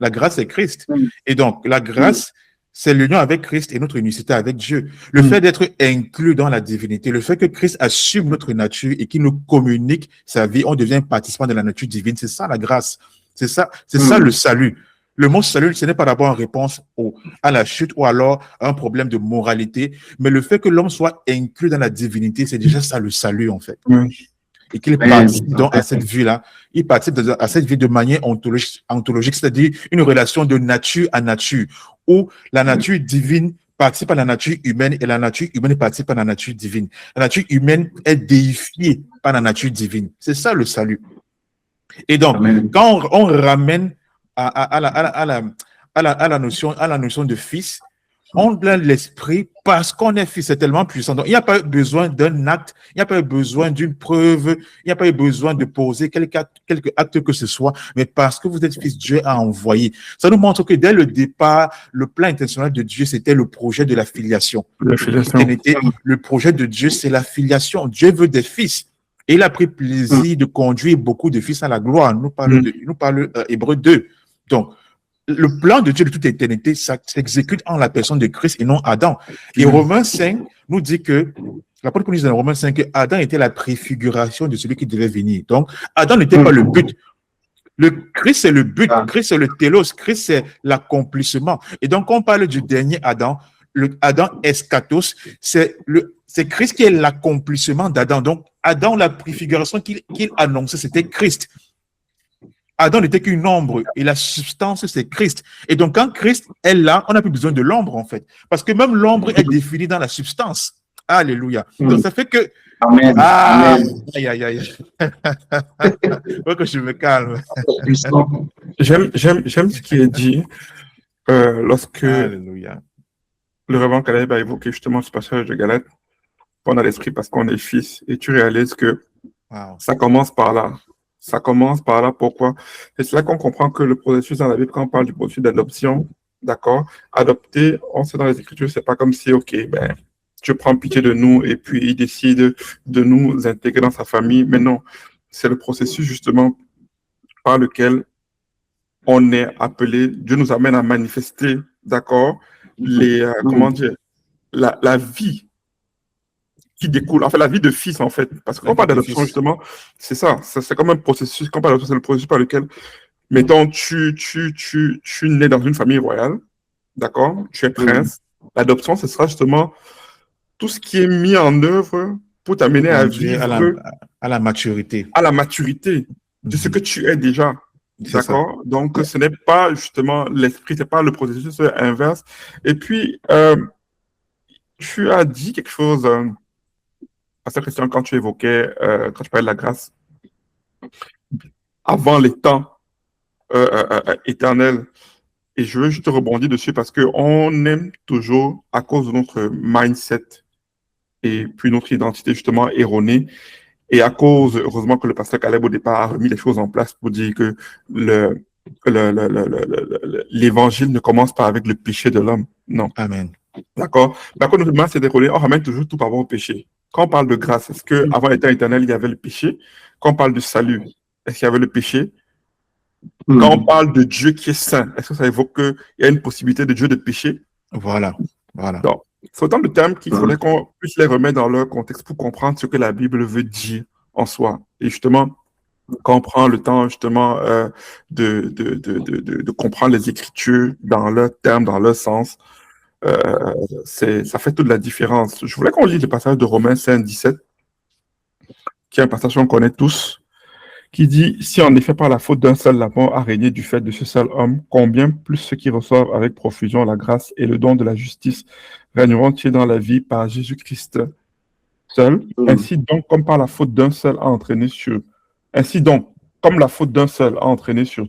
Speaker 3: La grâce, c'est Christ. Et donc, la grâce, c'est l'union avec Christ et notre unicité avec Dieu. Le fait d'être inclus dans la divinité, le fait que Christ assume notre nature et qu'il nous communique sa vie, on devient participant de la nature divine. C'est ça, la grâce. C'est ça le salut. Le mot salut, ce n'est pas d'abord en réponse à la chute ou alors à un problème de moralité, mais le fait que l'homme soit inclus dans la divinité, c'est déjà ça le salut, en fait. Et qu'il participe donc à cette vie-là, il participe à cette vie de manière ontologique, c'est-à-dire une relation de nature à nature, où la nature divine participe à la nature humaine et la nature humaine participe à la nature divine. La nature humaine est déifiée par la nature divine. C'est ça le salut. Et donc, quand on ramène à la notion de fils, on a l'esprit parce qu'on est fils, c'est tellement puissant. Donc, il n'y a pas besoin d'un acte, il n'y a pas besoin d'une preuve, il n'y a pas besoin de poser quelque acte que ce soit, mais parce que vous êtes fils, Dieu a envoyé. Ça nous montre que dès le départ, le plan intentionnel de Dieu, c'était le projet de la filiation. Le projet de Dieu, c'est la filiation. Dieu veut des fils. Et il a pris plaisir de conduire beaucoup de fils à la gloire. Nous parle Hébreux 2. Donc, le plan de Dieu de toute éternité, ça s'exécute en la personne de Christ et non Adam. Et Romains 5 nous dit que, l'apôtre nous dit dans Romains 5 que Adam était la préfiguration de celui qui devait venir. Donc, Adam n'était pas le but. Le Christ, c'est le but. Christ, c'est le télos. Christ, c'est l'accomplissement. Et donc, quand on parle du dernier Adam, le Adam eschatos, c'est Christ qui est l'accomplissement d'Adam. Donc, Adam, la préfiguration qu'il annonçait, c'était Christ. Adam n'était qu'une ombre et la substance, c'est Christ. Et donc, quand Christ est là, on n'a plus besoin de l'ombre, en fait. Parce que même l'ombre est définie dans la substance. Alléluia. Donc, ça fait que...
Speaker 2: Amen. Amen.
Speaker 3: Aïe, aïe, aïe. Faut que je me calme.
Speaker 1: J'aime ce qui est dit lorsque
Speaker 3: Alléluia.
Speaker 1: le révérend Caleb a évoqué justement ce passage de Galates. On a l'esprit parce qu'on est fils. Et tu réalises que ça commence par là. Ça commence par là. Pourquoi? C'est là qu'on comprend que le processus dans la Bible, quand on parle du processus d'adoption, d'accord, adopter, on sait dans les Écritures, c'est pas comme si, OK, ben, Dieu prend pitié de nous et puis il décide de nous intégrer dans sa famille. Mais non, c'est le processus justement par lequel on est appelé, Dieu nous amène à manifester, d'accord, comment dire, la vie qui découle, en fait, la vie de fils, en fait. Parce que quand on parle d'adoption, justement, c'est ça, c'est comme un processus, quand on parle d'adoption, c'est le processus par lequel, mettons, tu nais dans une famille royale, d'accord, tu es prince, l'adoption, ce sera justement tout ce qui est mis en œuvre pour t'amener à vivre
Speaker 3: à la maturité.
Speaker 1: À la maturité de ce que tu es déjà. D'accord? Donc, ce n'est pas justement l'esprit, ce n'est pas le processus inverse. Et puis, tu as dit quelque chose, Pasteur Christian, quand tu évoquais, quand tu parlais de la grâce, avant les temps éternels. Et je veux juste rebondir dessus parce qu'on aime toujours, à cause de notre mindset et puis notre identité justement erronée, et à cause, heureusement que le pasteur Caleb au départ a remis les choses en place pour dire que l'évangile ne commence pas avec le péché de l'homme. Non.
Speaker 3: Amen.
Speaker 1: D'accord? Par contre, notre mindset erroné, on ramène toujours tout par rapport au péché. Quand on parle de grâce, est-ce qu'avant l'état éternel, il y avait le péché? Quand on parle de salut, est-ce qu'il y avait le péché? Quand on parle de Dieu qui est saint, est-ce que ça évoque qu'il y a une possibilité de Dieu de pécher?
Speaker 3: Voilà.
Speaker 1: Donc, c'est autant de termes qu'il faudrait qu'on puisse les remettre dans leur contexte pour comprendre ce que la Bible veut dire en soi. Et justement, quand on prend le temps justement de comprendre les Écritures dans leurs termes, dans leur sens, ça fait toute la différence. Je voulais qu'on lise le passage de Romains 5, 17, qui est un passage qu'on connaît tous, qui dit « Si en effet par la faute d'un seul la mort a régné du fait de ce seul homme, combien plus ceux qui reçoivent avec profusion la grâce et le don de la justice régneront-ils dans la vie par Jésus-Christ seul? Ainsi donc, comme la faute d'un seul a entraîné sur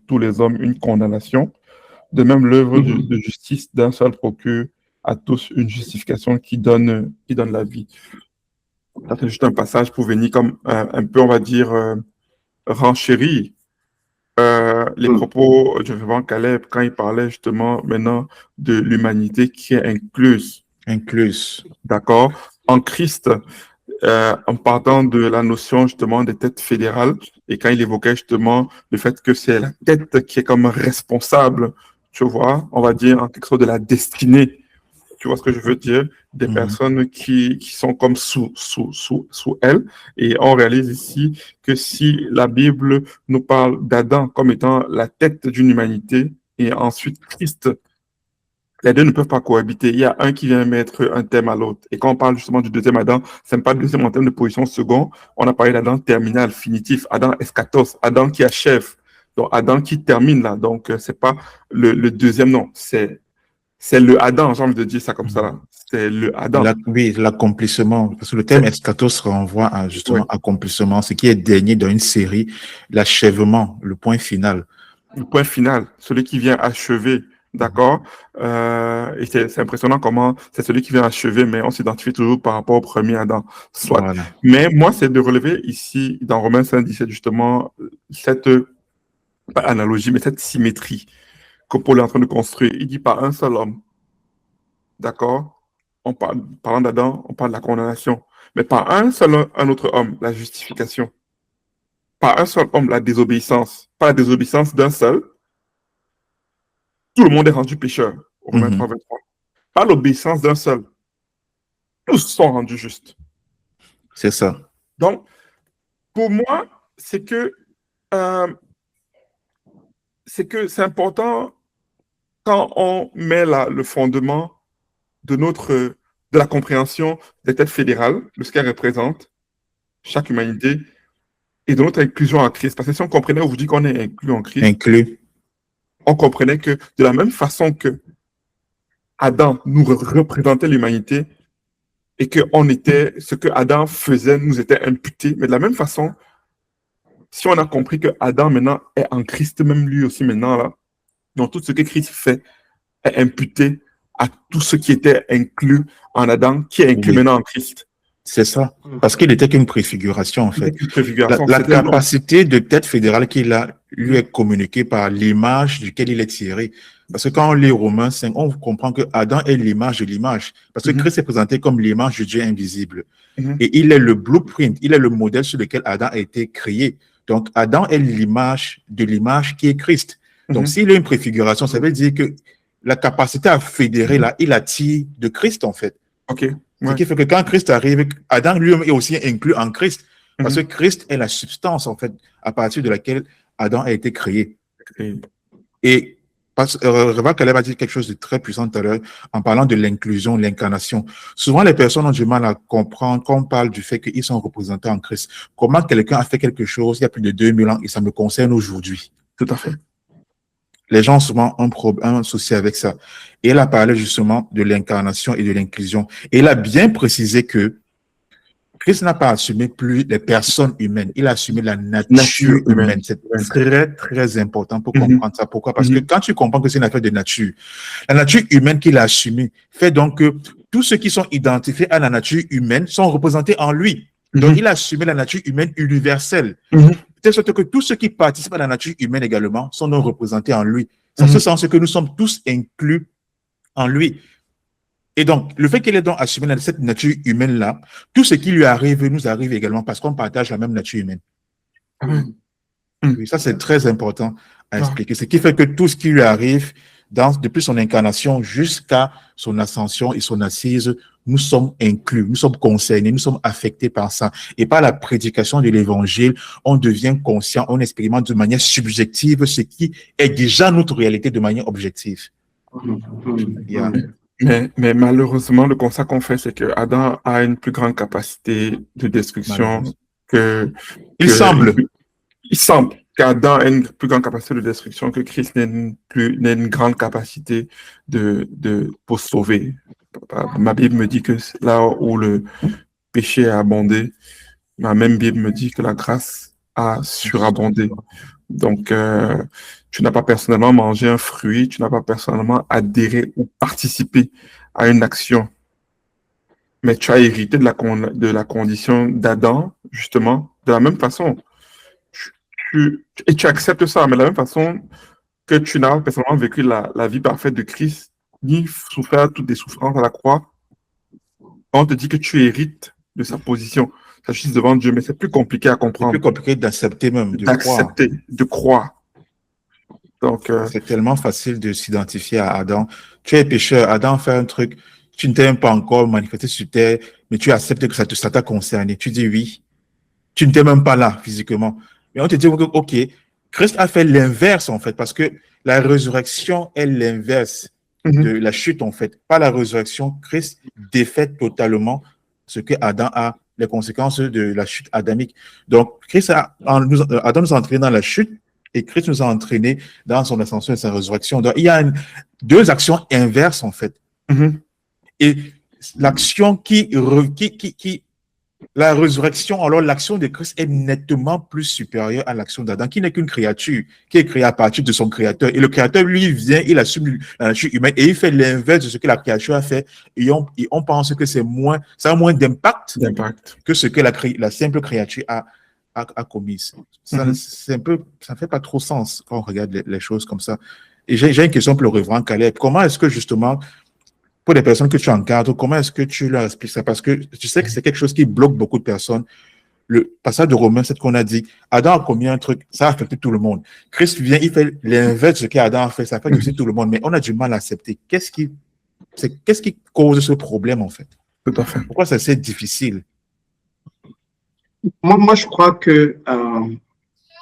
Speaker 1: tous les hommes une condamnation, de même l'œuvre de justice d'un seul procure à tous une justification qui donne la vie. » Ça, c'est juste un passage pour venir comme un peu, on va dire, renchérir les propos du révérend Caleb quand il parlait justement maintenant de l'humanité qui est incluse. D'accord? En Christ, en partant de la notion justement des têtes fédérales, et quand il évoquait justement le fait que c'est la tête qui est comme responsable, tu vois, on va dire en quelque sorte de la destinée, tu vois ce que je veux dire, des personnes qui sont comme sous elle. Et on réalise ici que si la Bible nous parle d'Adam comme étant la tête d'une humanité, et ensuite Christ, les deux ne peuvent pas cohabiter. Il y a un qui vient mettre un thème à l'autre. Et quand on parle justement du deuxième Adam, ce n'est pas le deuxième en termes de position second. On a parlé d'Adam terminal, finitif, Adam eschatos, Adam qui achève. Donc Adam qui termine là. Donc c'est pas le deuxième, non. C'est le Adam, j'ai envie de dire ça comme ça là. C'est le Adam.
Speaker 3: Oui, l'accomplissement. Parce que le terme eschatos renvoie à justement accomplissement, ce qui est dernier dans une série, l'achèvement, le point final.
Speaker 1: Le point final, celui qui vient achever. D'accord? Et c'est impressionnant comment c'est celui qui vient achever, mais on s'identifie toujours par rapport au premier Adam. Soit. Voilà. Mais moi, c'est de relever ici, dans Romains 5, 17, justement, cette, pas analogie, mais cette symétrie que Paul est en train de construire. Il dit pas un seul homme. D'accord? Parlant d'Adam, on parle de la condamnation. Mais pas un autre homme, la justification. Pas un seul homme, la désobéissance. Pas la désobéissance d'un seul, tout le monde est rendu pécheur. Romains 3, 23. Par l'obéissance d'un seul, tous sont rendus justes.
Speaker 3: C'est ça.
Speaker 1: Donc, pour moi, c'est que c'est important quand on met le fondement de la compréhension des têtes fédérales, de ce qu'elles représentent, chaque humanité, et de notre inclusion en Christ. Parce que si on comprenait aujourd'hui qu'on est inclus en Christ, on comprenait que de la même façon que Adam nous représentait l'humanité et que ce que Adam faisait nous était imputé, mais de la même façon, si on a compris que Adam maintenant est en Christ, même lui aussi maintenant là, donc tout ce que Christ fait est imputé à tout ce qui était inclus en Adam, qui est inclus maintenant en Christ.
Speaker 3: C'est ça, parce qu'il n'était qu'une préfiguration en fait. La capacité de tête fédérale qu'il a lui est communiquée par l'image duquel il est tiré. Parce que quand on lit Romains 5, on comprend que Adam est l'image de l'image. Parce que Christ est présenté comme l'image de Dieu invisible. Et il est le blueprint, il est le modèle sur lequel Adam a été créé. Donc Adam est l'image de l'image qui est Christ. Donc s'il a une préfiguration, ça veut dire que la capacité à fédérer là, il attire de Christ en fait.
Speaker 1: Ok.
Speaker 3: Ce qui fait que quand Christ arrive, Adam lui-même est aussi inclus en Christ. Parce que Christ est la substance, en fait, à partir de laquelle Adam a été créé. Et Reva Caleb a dit quelque chose de très puissant tout à l'heure en parlant de l'inclusion, l'incarnation. Souvent, les personnes ont du mal à comprendre quand on parle du fait qu'ils sont représentés en Christ. Comment quelqu'un a fait quelque chose il y a plus de 2000 ans et ça me concerne aujourd'hui.
Speaker 1: Tout à fait.
Speaker 3: Les gens ont souvent un souci avec ça. Et elle a parlé justement de l'incarnation et de l'inclusion. Et elle a bien précisé que Christ n'a pas assumé plus les personnes humaines, il a assumé la nature humaine. C'est très, très important pour comprendre ça. Pourquoi? Parce que quand tu comprends que c'est une affaire de nature, la nature humaine qu'il a assumée fait donc que tous ceux qui sont identifiés à la nature humaine sont représentés en lui. Donc, il a assumé la nature humaine universelle. De sorte que tous ceux qui participent à la nature humaine également sont donc représentés en lui. C'est en ce sens que nous sommes tous inclus en lui. Et donc, le fait qu'il ait donc assumé cette nature humaine-là, tout ce qui lui arrive nous arrive également parce qu'on partage la même nature humaine. Oui, ça, c'est très important à expliquer. Ce qui fait que tout ce qui lui arrive, depuis son incarnation jusqu'à son ascension et son assise, nous sommes inclus, nous sommes concernés, nous sommes affectés par ça. Et par la prédication de l'évangile, on devient conscient, on expérimente de manière subjective ce qui est déjà notre réalité de manière objective.
Speaker 1: Mais malheureusement, le constat qu'on fait, c'est que Adam a une plus grande capacité de destruction
Speaker 3: Il semble
Speaker 1: qu'Adam a une plus grande capacité de destruction que Christ n'a une grande capacité pour sauver. Ma Bible me dit que là où le péché a abondé, ma même Bible me dit que la grâce a surabondé. Donc, tu n'as pas personnellement mangé un fruit, tu n'as pas personnellement adhéré ou participé à une action, mais tu as hérité de la condition d'Adam, justement, de la même façon. Et tu acceptes ça, mais de la même façon que tu n'as pas personnellement vécu la vie parfaite de Christ, ni souffert toutes les souffrances à la croix, on te dit que tu hérites de sa position, sa justice devant Dieu, mais c'est plus compliqué à comprendre.
Speaker 3: C'est plus compliqué d'accepter même,
Speaker 1: de croire. Donc,
Speaker 3: c'est tellement facile de s'identifier à Adam. Tu es pécheur, Adam fait un truc, tu ne t'es même pas encore manifesté sur terre, mais tu acceptes que ça t'a concerné. Tu dis oui. Tu ne t'es même pas là physiquement. Mais on te dit, OK, Christ a fait l'inverse en fait, parce que la résurrection est l'inverse de la chute en fait. Par la résurrection, Christ défait totalement ce que Adam a, les conséquences de la chute adamique. Donc, Adam nous a entraînés dans la chute et Christ nous a entraînés dans son ascension et sa résurrection. Donc, il y a deux actions inverses en fait. Et l'action la résurrection, alors l'action de Christ est nettement plus supérieure à l'action d'Adam, qui n'est qu'une créature, qui est créée à partir de son créateur. Et le créateur, lui, vient, il assume la nature humaine et il fait l'inverse de ce que la créature a fait. Et on pense que ça a moins d'impact que ce que la simple créature a commis. Ça ne fait pas trop sens quand on regarde les choses comme ça. Et j'ai une question pour le révérend Caleb. Comment est-ce que justement, pour les personnes que tu encadres, comment est-ce que tu leur expliques ça? Parce que tu sais que c'est quelque chose qui bloque beaucoup de personnes. le passage de Romains 7 qu'on a dit, Adam a commis un truc, ça a affecté tout le monde. Christ vient, il fait l'inverse de ce qu'Adam a fait, ça affecte aussi tout le monde, mais on a du mal à accepter. Qu'est-ce qui cause ce problème, en fait?
Speaker 1: Tout à fait.
Speaker 3: Pourquoi c'est assez difficile?
Speaker 2: Moi, je crois que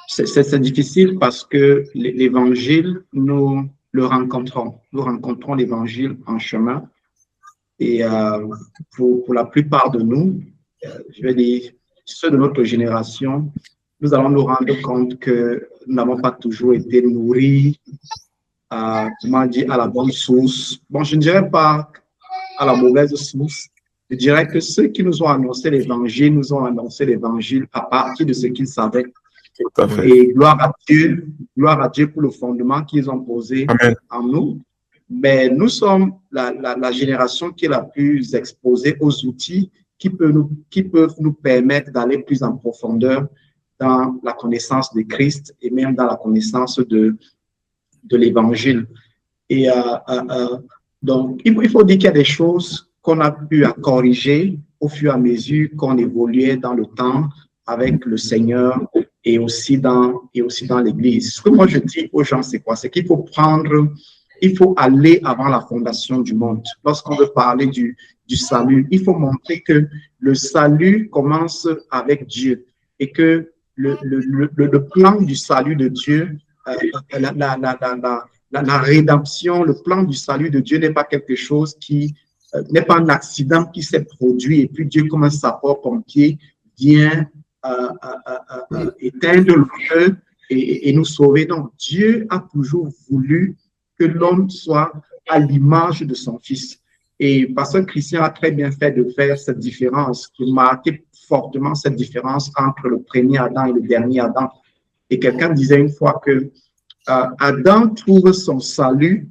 Speaker 2: c'est difficile parce que l'évangile, nous le rencontrons. Nous rencontrons l'évangile en chemin. Et pour la plupart de nous, je vais dire, ceux de notre génération, nous allons nous rendre compte que nous n'avons pas toujours été nourris, comment dire, à la bonne source. Bon, je ne dirais pas à la mauvaise source. Je dirais que ceux qui nous ont annoncé l'évangile nous ont annoncé l'évangile à partir de ce qu'ils savaient.
Speaker 1: Tout à fait.
Speaker 2: Et gloire à Dieu pour le fondement qu'ils ont posé
Speaker 1: Amen.
Speaker 2: en nous. Mais nous sommes la génération qui est la plus exposée aux outils qui peuvent nous permettre d'aller plus en profondeur dans la connaissance de Christ et même dans la connaissance de l'évangile. Et donc, il faut dire qu'il y a des choses qu'on a pu corriger au fur et à mesure qu'on évoluait dans le temps avec le Seigneur et aussi dans l'Église. Ce que moi je dis aux gens, c'est quoi? C'est qu'il faut aller avant la fondation du monde. Lorsqu'on veut parler du salut, il faut montrer que le salut commence avec Dieu et que le plan du salut de Dieu, la rédemption, le plan du salut de Dieu n'est pas quelque chose qui n'est pas un accident qui s'est produit et puis Dieu, comme un sapeur-pompier, vient éteindre le feu et nous sauver. Donc, Dieu a toujours voulu que l'homme soit à l'image de son Fils. Et Pasteur Christian a très bien fait de faire cette différence, de marquer fortement cette différence entre le premier Adam et le dernier Adam. Et quelqu'un disait une fois que Adam trouve son salut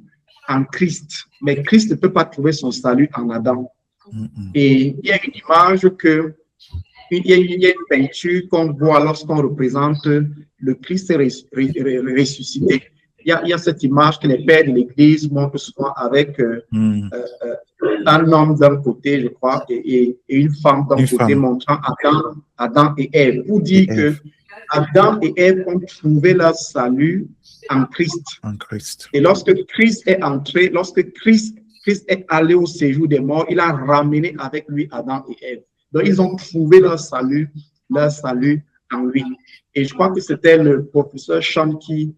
Speaker 2: en Christ, mais Christ ne peut pas trouver son salut en Adam. Et il y a une image il y a une peinture qu'on voit lorsqu'on représente le Christ ressuscité. Il y a cette image que les pères de l'Église montrent souvent avec un homme d'un côté, je crois, et une femme d'un côté, montrant Adam et Ève, pour dire que Adam et Ève ont trouvé leur salut en Christ. Et lorsque Christ est entré, lorsque Christ est allé au séjour des morts, il a ramené avec lui Adam et Ève. Donc, ils ont trouvé leur salut en lui. Et je crois que c'était le professeur Sean qui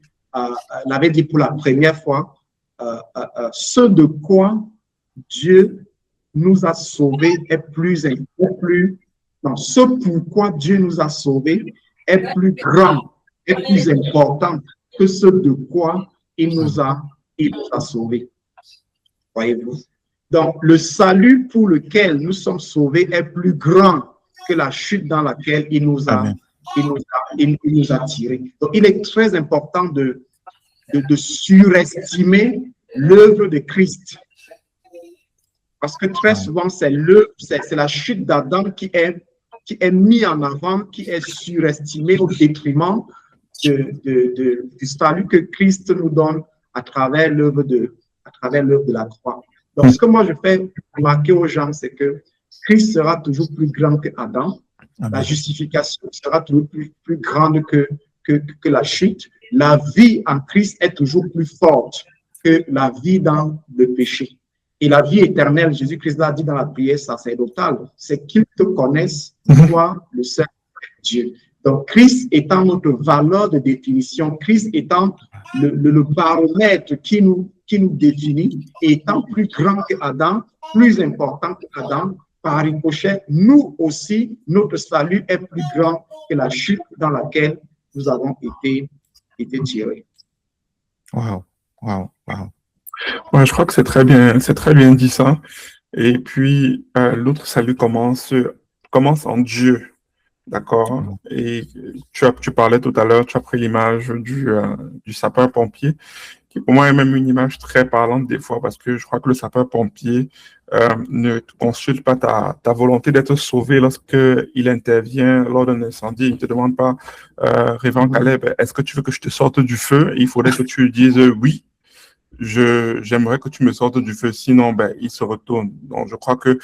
Speaker 2: l'avait dit pour la première fois, ce de quoi Dieu nous a sauvés ce pourquoi Dieu nous a sauvés est plus grand, est plus important que ce de quoi il nous a sauvés. Voyez-vous? Donc, le salut pour lequel nous sommes sauvés est plus grand que la chute dans laquelle il nous a tirés. Donc, il est très important de surestimer l'œuvre de Christ. Parce que très souvent, c'est la chute d'Adam qui est mise en avant, qui est surestimée au détriment du salut que Christ nous donne à travers l'œuvre de la croix. Donc, ce que moi je fais remarquer aux gens, c'est que Christ sera toujours plus grand que Adam. La justification sera toujours plus grande que la chute. La vie en Christ est toujours plus forte que la vie dans le péché. Et la vie éternelle, Jésus-Christ l'a dit dans la prière sacerdotale, c'est qu'ils te connaissent, toi, le seul Dieu. Donc, Christ étant notre valeur de définition, Christ étant le baromètre qui nous définit, étant plus grand qu'Adam, plus important qu'Adam, par ricochet, nous aussi, notre salut est plus grand que la chute dans laquelle nous avons été tirés.
Speaker 3: Wow.
Speaker 1: Ouais, je crois que c'est très bien dit ça. Et puis, l'autre salut commence en Dieu. D'accord? Et tu parlais tout à l'heure, tu as pris l'image du sapeur-pompier, qui pour moi est même une image très parlante des fois, parce que je crois que le sapeur-pompier ne consulte pas ta volonté d'être sauvé lorsqu'il intervient lors d'un incendie. Il ne te demande pas, Révérend Caleb, est-ce que tu veux que je te sorte du feu? Il faudrait que tu dises oui. J'aimerais que tu me sortes du feu, sinon il se retourne. Donc je crois que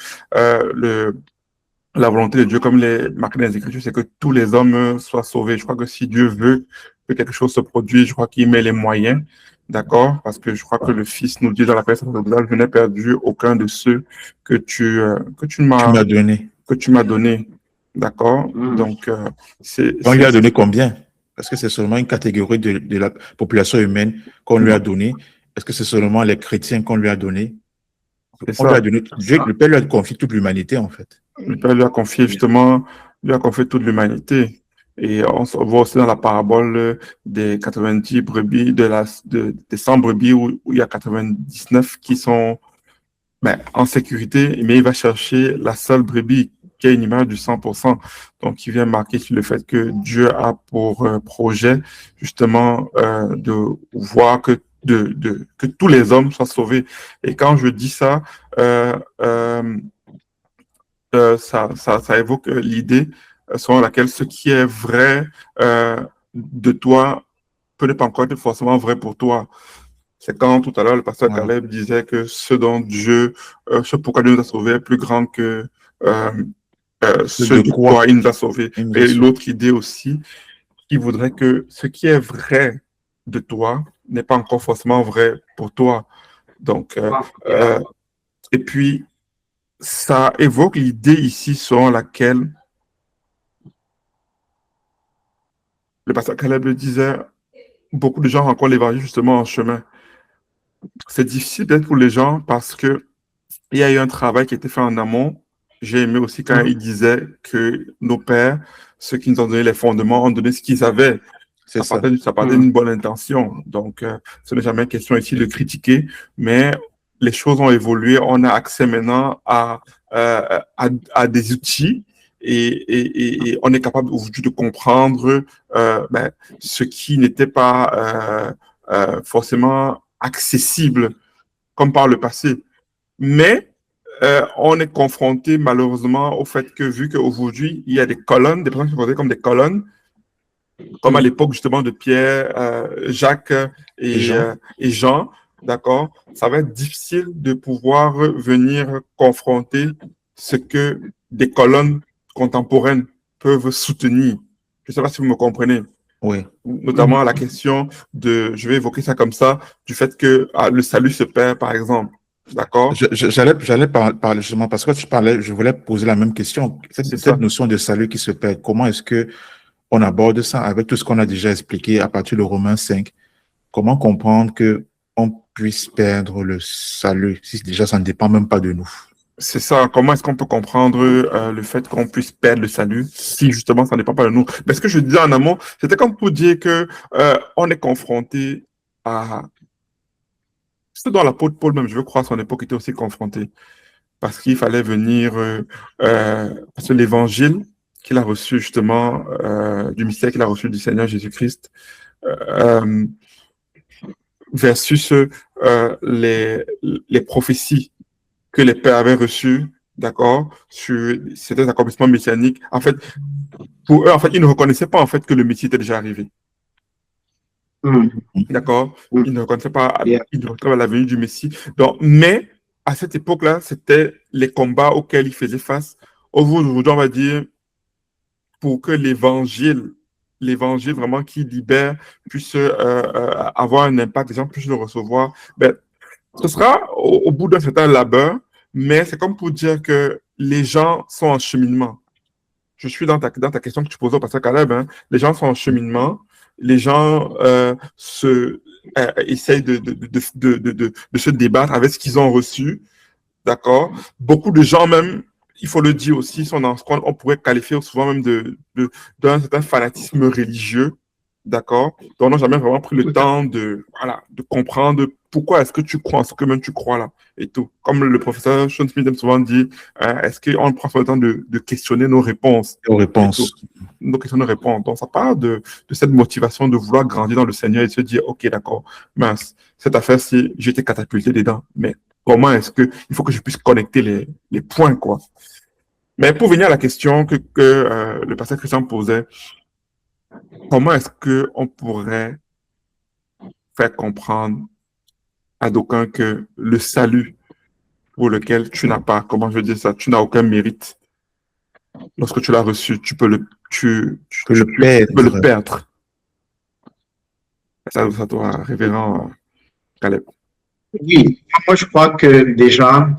Speaker 1: la volonté de Dieu, comme les marqué dans les Écritures, c'est que tous les hommes soient sauvés. Je crois que si Dieu veut que quelque chose se produise, je crois qu'il met les moyens, d'accord? Parce que je crois que le Fils nous dit dans la parole sacerdotale, je n'ai perdu aucun de ceux que
Speaker 3: Tu m'as donné.
Speaker 1: tu m'as donné, d'accord? Donc,
Speaker 3: On lui a donné combien? Est-ce que c'est seulement une catégorie de la population humaine qu'on lui a donné? Est-ce que c'est seulement les chrétiens qu'on lui a donné?
Speaker 1: c'est
Speaker 3: On lui a
Speaker 1: ça.
Speaker 3: donné, Dieu, le Père lui a confié toute l'humanité, en fait.
Speaker 1: Le Père lui a confié justement, lui a confié toute l'humanité. Et on se voit aussi dans la parabole des 90 brebis, des 100 brebis où il y a 99 qui sont en sécurité, mais il va chercher la seule brebis qui a une image du 100%. Donc, il vient marquer sur le fait que Dieu a pour projet justement de voir que tous les hommes soient sauvés. Et quand je dis ça, euh, euh, ça évoque l'idée selon laquelle ce qui est vrai de toi peut ne pas encore être forcément vrai pour toi. C'est quand tout à l'heure le pasteur Caleb disait que ce pourquoi Dieu nous a sauvés est plus grand que ce de quoi il nous a sauvés. Et l'autre idée aussi, qui voudrait que ce qui est vrai de toi n'est pas encore forcément vrai pour toi. Donc, et puis, ça évoque l'idée ici selon laquelle le pasteur Caleb le disait, beaucoup de gens rencontrent l'évangile justement en chemin. C'est difficile peut-être pour les gens parce que il y a eu un travail qui a été fait en amont. J'ai aimé aussi quand il disait que nos pères, ceux qui nous ont donné les fondements, ont donné ce qu'ils avaient. Ça partait d'une bonne intention. Donc, ce n'est jamais question ici de critiquer, mais les choses ont évolué. On a accès maintenant à des outils et on est capable aujourd'hui de comprendre ce qui n'était pas forcément accessible comme par le passé. Mais on est confronté malheureusement au fait que vu qu'aujourd'hui, il y a des colonnes, des personnes qui sont considérées comme des colonnes, comme à l'époque justement de Pierre, Jacques et Jean, d'accord, ça va être difficile de pouvoir venir confronter ce que des colonnes contemporaines peuvent soutenir. Je ne sais pas si vous me comprenez.
Speaker 3: Oui.
Speaker 1: Notamment la question de, je vais évoquer ça comme ça, du fait que le salut se perd, par exemple. D'accord?
Speaker 3: J'allais parler justement, parce que tu parlais, je voulais poser la même question. Cette notion de salut qui se perd, comment est-ce que on aborde ça avec tout ce qu'on a déjà expliqué à partir de Romains 5? Comment comprendre que on puisse perdre le salut si déjà ça ne dépend même pas de nous?
Speaker 1: C'est ça. Comment est-ce qu'on peut comprendre le fait qu'on puisse perdre le salut si justement ça ne dépend pas de nous? Mais ce que je disais en amont, c'était comme pour dire que on est confronté à... C'est dans l'apôtre Paul même, je veux croire, à son époque était aussi confronté. Parce qu'il fallait venir... parce que l'évangile qu'il a reçu justement, du mystère qu'il a reçu du Seigneur Jésus-Christ, versus les prophéties que les pères avaient reçues, d'accord, sur certains accomplissements messianiques. En fait, pour eux, en fait, ils ne reconnaissaient pas en fait que le Messie était déjà arrivé. D'accord? Ils ne reconnaissaient pas, ils ne reconnaissaient pas la venue du Messie. Donc, mais à cette époque-là, c'était les combats auxquels ils faisaient face. Aujourd'hui, on va dire, pour que l'évangile vraiment qui libère, puisse avoir un impact, les gens puissent le recevoir, ben, ce sera au bout d'un certain labeur, mais c'est comme pour dire que les gens sont en cheminement. Je suis dans ta question que tu posais au pasteur Caleb, hein. Les gens sont en cheminement, les gens essayent de se débattre avec ce qu'ils ont reçu, d'accord? Beaucoup de gens même, il faut le dire aussi, sont dans ce qu'on pourrait qualifier souvent même d'un certain fanatisme religieux, d'accord? Donc, on n'a jamais vraiment pris le temps de comprendre pourquoi est-ce que tu crois en ce que même tu crois là et tout. Comme le professeur Sean Smith aime souvent dit, est-ce qu'on prend le temps de questionner nos réponses?
Speaker 3: Nos réponses.
Speaker 1: Nos questions de réponse. Donc, ça part de cette motivation de vouloir grandir dans le Seigneur et de se dire, OK, d'accord, mince, cette affaire-ci, j'ai été catapulté dedans, mais comment est-ce que il faut que je puisse connecter les points, quoi. Mais pour venir à la question que le pasteur Christian posait, comment est-ce qu'on pourrait faire comprendre à d'aucuns que le salut pour lequel tu n'as pas, comment je veux dire ça, tu n'as aucun mérite, Lorsque tu l'as reçu, tu peux tu
Speaker 3: peux le perdre.
Speaker 1: perdre. Ça doit, révérend Caleb.
Speaker 2: Oui, moi je crois que déjà,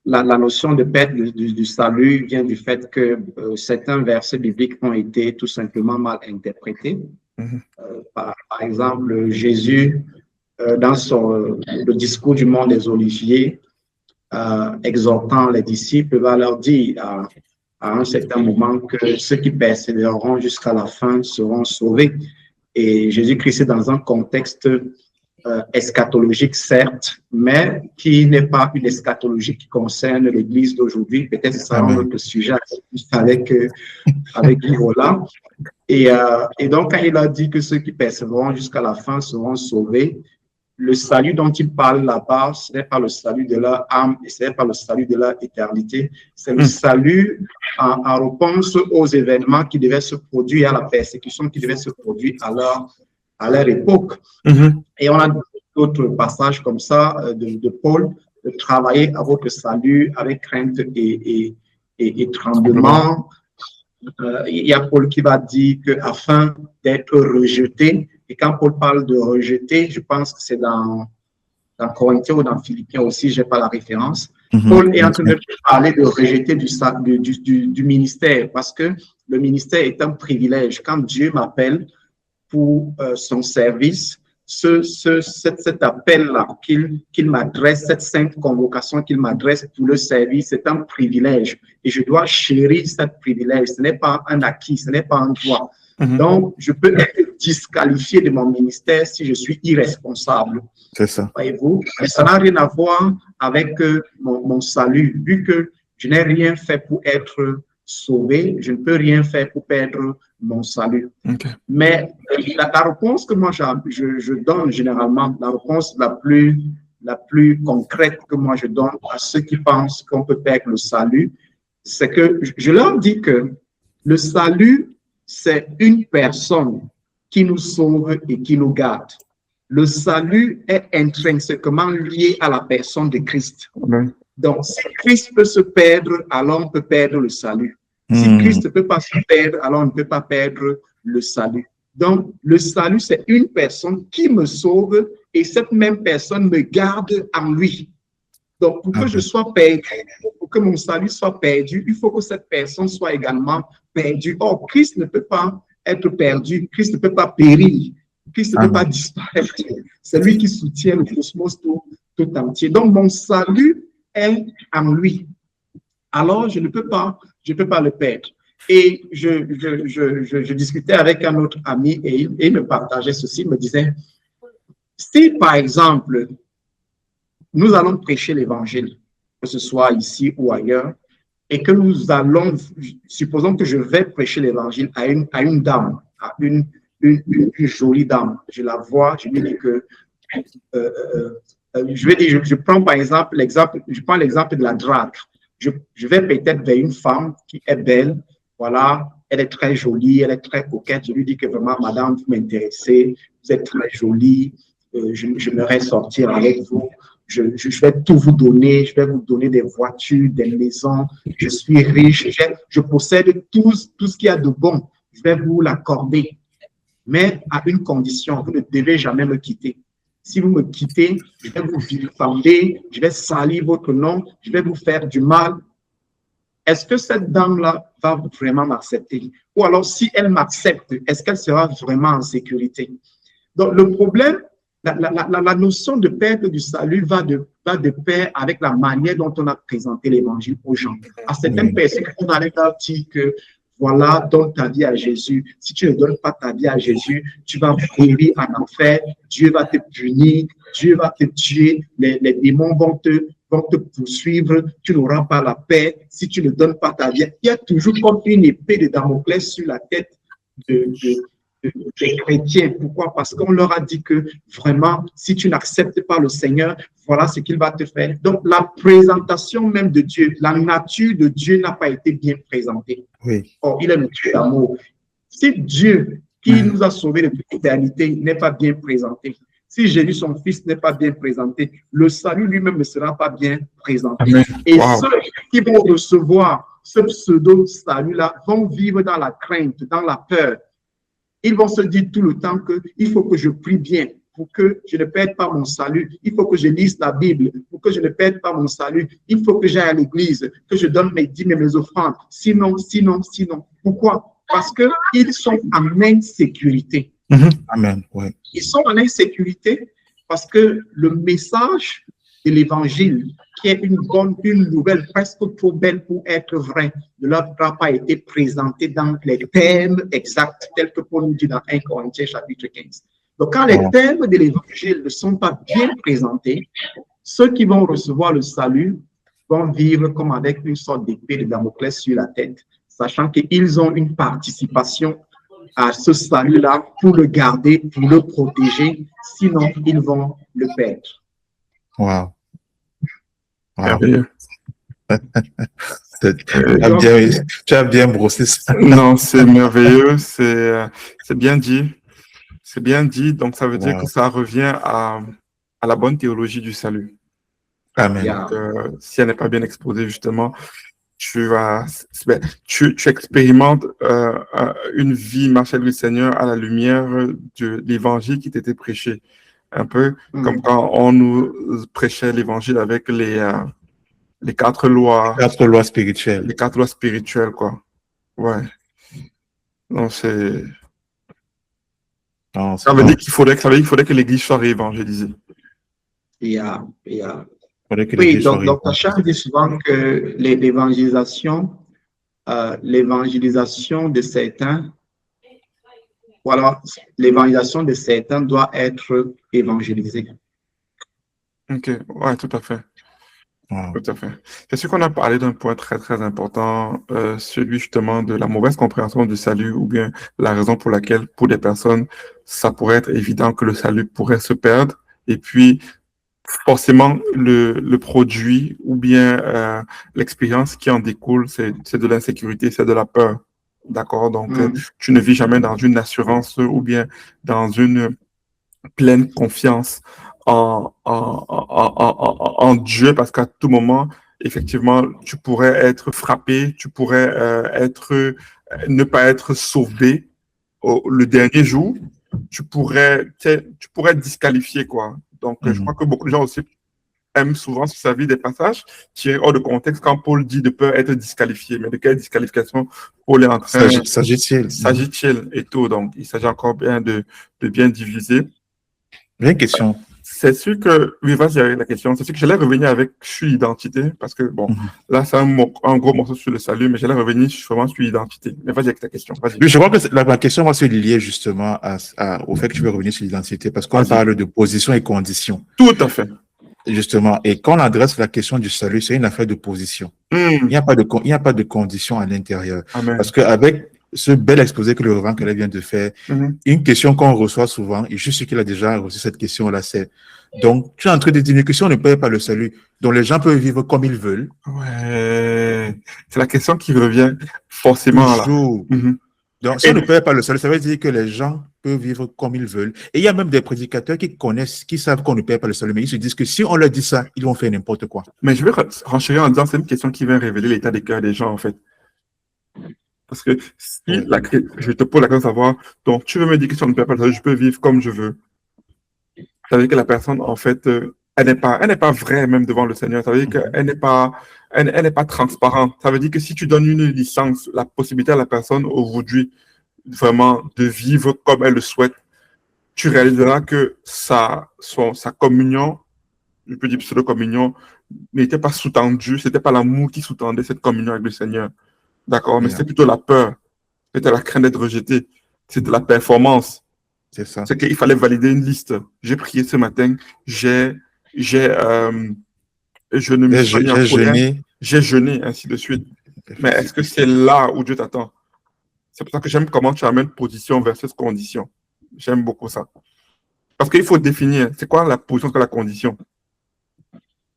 Speaker 2: la notion de perte du salut vient du fait que certains versets bibliques ont été tout simplement mal interprétés. Par exemple, Jésus, dans le discours du Mont des Oliviers, exhortant les disciples, va leur dire à un certain moment que ceux qui persévéreront jusqu'à la fin seront sauvés. Et Jésus-Christ est dans un contexte eschatologique, certes, mais qui n'est pas une eschatologie qui concerne l'Église d'aujourd'hui. Peut-être que ça sera notre sujet avec Ivola. Et donc, quand il a dit que ceux qui persévéreront jusqu'à la fin seront sauvés, le salut dont il parle là-bas, ce n'est pas le salut de leur âme et ce n'est pas le salut de leur éternité. C'est le salut en réponse aux événements qui devaient se produire, à la persécution qui devait se produire à leur époque. Et on a d'autres passages comme ça de Paul, de travailler à votre salut avec crainte et tremblement. Il y a Paul qui va dire qu'afin d'être rejeté, et quand Paul parle de rejeter, je pense que c'est dans Corinthiens ou dans Philippiens aussi, je n'ai pas la référence. Paul est en train de parler de rejeter du ministère, parce que le ministère est un privilège. Quand Dieu m'appelle pour son service, cet appel-là qu'il m'adresse, cette sainte convocation qu'il m'adresse pour le service, c'est un privilège. Et je dois chérir ce privilège. Ce n'est pas un acquis, ce n'est pas un droit. Donc, je peux être disqualifié de mon ministère si je suis irresponsable.
Speaker 3: C'est ça.
Speaker 2: Voyez-vous? Mais ça n'a rien à voir avec mon salut. Vu que je n'ai rien fait pour être sauvé, je ne peux rien faire pour perdre mon salut. Mais la réponse que moi je donne généralement, la réponse la plus concrète que moi je donne à ceux qui pensent qu'on peut perdre le salut, c'est que je leur dis que le salut, c'est une personne qui nous sauve et qui nous garde. Le salut est intrinsèquement lié à la personne de Christ. Donc, si Christ peut se perdre, alors on peut perdre le salut. Si Christ ne peut pas se perdre, alors on ne peut pas perdre le salut. Donc, le salut, c'est une personne qui me sauve et cette même personne me garde en lui. Donc, pour que je sois perdu, pour que mon salut soit perdu, il faut que cette personne soit également perdue. Or, Christ ne peut pas être perdu, Christ ne peut pas périr, Christ ne peut pas disparaître. C'est lui qui soutient le cosmos tout entier. Donc, mon salut est en lui. Alors, je ne peux pas le perdre. Et je discutais avec un autre ami et il me partageait ceci, il me disait, si par exemple, nous allons prêcher l'évangile, que ce soit ici ou ailleurs, et que nous allons, supposons que je vais prêcher l'évangile à une dame, à une jolie dame, je la vois, je lui dis que, je prends par exemple l'exemple de la drague. Je vais peut-être vers une femme qui est belle, voilà, elle est très jolie, elle est très coquette. Je lui dis que vraiment, madame, vous m'intéressez, vous êtes très jolie, j'aimerais sortir avec vous. Je vais tout vous donner, je vais vous donner des voitures, des maisons, je suis riche, je possède tout ce qu'il y a de bon, je vais vous l'accorder. Mais à une condition, vous ne devez jamais me quitter. Si vous me quittez, je vais vous vilipender, je vais salir votre nom, je vais vous faire du mal. Est-ce que cette dame-là va vraiment m'accepter? Ou alors, si elle m'accepte, est-ce qu'elle sera vraiment en sécurité? Donc, le problème, la notion de perte du salut va de pair avec la manière dont on a présenté l'évangile aux gens. À certaines personnes, on allait leur dire que voilà, donne ta vie à Jésus. Si tu ne donnes pas ta vie à Jésus, tu vas périr en enfer. Dieu va te punir, Dieu va te tuer, les démons vont te poursuivre, tu n'auras pas la paix si tu ne donnes pas ta vie. Il y a toujours comme une épée de Damoclès sur la tête des chrétiens. Pourquoi? Parce qu'on leur a dit que vraiment, si tu n'acceptes pas le Seigneur, voilà ce qu'il va te faire. Donc, la présentation même de Dieu, la nature de Dieu n'a pas été bien présentée. Or, il est le Dieu d'amour. Si Dieu, qui nous a sauvés depuis l'éternité, n'est pas bien présenté, si Jésus, son Fils, n'est pas bien présenté, le salut lui-même ne sera pas bien présenté. Et ceux qui vont recevoir ce pseudo-salut-là vont vivre dans la crainte, dans la peur. Ils vont se dire tout le temps qu'il faut que je prie bien pour que je ne perde pas mon salut. Il faut que je lise la Bible pour que je ne perde pas mon salut. Il faut que j'aille à l'église, que je donne mes dîmes et mes offrandes. Sinon. Pourquoi? Parce qu'ils sont en insécurité.
Speaker 3: Amen. Ouais.
Speaker 2: Ils sont en insécurité parce que le message de l'évangile, qui est une nouvelle presque trop belle pour être vraie, ne leur a pas été présenté dans les termes exacts, tels que Paul nous dit dans 1 Corinthiens chapitre 15. Donc, quand les termes de l'évangile ne sont pas bien présentés, ceux qui vont recevoir le salut vont vivre comme avec une sorte d'épée de Damoclès sur la tête, sachant qu'ils ont une participation à ce salut-là pour le garder, pour le protéger, sinon ils vont le perdre.
Speaker 3: Wow.
Speaker 1: Merveilleux.
Speaker 3: Tu as bien brossé ça.
Speaker 1: Non, c'est merveilleux, c'est bien dit. C'est bien dit, donc ça veut dire que ça revient à la bonne théologie du salut.
Speaker 3: Amen.
Speaker 1: Donc, si elle n'est pas bien exposée, justement, tu expérimentes une vie marchée avec le Seigneur à la lumière de l'évangile qui t'était prêché. Un peu comme quand on nous prêchait l'évangile avec les 4 lois.
Speaker 3: 4 lois spirituelles.
Speaker 1: Les 4 lois spirituelles, quoi. Ouais. Non, c'est...
Speaker 3: Non,
Speaker 1: ça veut dire qu'il faudrait que l'Église soit réévangélisée.
Speaker 2: Oui, donc Tachar dit souvent que l'évangélisation de certains, l'évangélisation de certains doit être évangélisée.
Speaker 1: Ok, ouais, tout à fait. Tout à fait. C'est sûr qu'on a parlé d'un point très, très important, celui justement de la mauvaise compréhension du salut, ou bien la raison pour laquelle, pour des personnes, ça pourrait être évident que le salut pourrait se perdre. Et puis, forcément, le produit ou bien l'expérience qui en découle, c'est de l'insécurité, c'est de la peur. D'accord? Donc, tu ne vis jamais dans une assurance ou bien dans une pleine confiance en Dieu, parce qu'à tout moment, effectivement, tu pourrais être frappé, tu pourrais ne pas être sauvé le dernier jour, tu pourrais être disqualifié, quoi. Donc, je crois que beaucoup de gens aussi aiment souvent sur sa vie des passages tirés hors de contexte quand Paul dit de peur être disqualifié. Mais de quelle disqualification Paul est en train... S'agit-il et tout. Donc, il s'agit encore bien de bien diviser.
Speaker 3: Une question.
Speaker 1: C'est sûr que, oui, vas-y avec la question. C'est sûr que j'allais revenir avec sur l'identité, parce que, bon, là, c'est un gros morceau sur le salut, mais j'allais revenir vraiment sur l'identité. Mais vas-y avec ta question.
Speaker 3: Oui, je crois que la question va se lier justement au fait que tu veux revenir sur l'identité, parce qu'on parle de position et condition.
Speaker 1: Tout à fait.
Speaker 3: Justement. Et quand on adresse la question du salut, c'est une affaire de position. Il n'y a pas de condition à l'intérieur. Parce qu'avec ce bel exposé que le reverend Caleb vient de faire, une question qu'on reçoit souvent, et je suis sûr qu'il a déjà reçu cette question-là, c'est donc, tu es en train de dire que si on ne paye pas le salut, donc les gens peuvent vivre comme ils veulent.
Speaker 1: Ouais, c'est la question qui revient forcément
Speaker 3: toujours. Donc, si on ne paye pas le salut, ça veut dire que les gens peuvent vivre comme ils veulent. Et il y a même des prédicateurs qui connaissent, qui savent qu'on ne paye pas le salut, mais ils se disent que si on leur dit ça, ils vont faire n'importe quoi.
Speaker 1: Mais je vais renchérir en disant, c'est une question qui vient révéler l'état des cœurs des gens, en fait. Parce que si je te pose la question de savoir, donc tu veux me dire que si on ne paye pas le salut, je peux vivre comme je veux. Ça veut dire que la personne, en fait, elle n'est pas vraie même devant le Seigneur. Ça veut dire qu'elle n'est pas transparente. Ça veut dire que si tu donnes une licence, la possibilité à la personne aujourd'hui vraiment de vivre comme elle le souhaite, tu réaliseras que sa communion, je peux dire pseudo-communion, n'était pas sous-tendue, c'était pas l'amour qui sous-tendait cette communion avec le Seigneur. D'accord? Mais c'était plutôt la peur, c'était la crainte d'être rejeté, c'était la performance.
Speaker 3: C'est ça.
Speaker 1: C'est qu'il fallait valider une liste. J'ai prié ce matin, je ne me suis pas mis en colère, j'ai jeûné, ainsi de suite. Mais est-ce que c'est là où Dieu t'attend? C'est pour ça que j'aime comment tu amènes position versus condition. J'aime beaucoup ça. Parce qu'il faut définir, c'est quoi la position, c'est quoi la condition?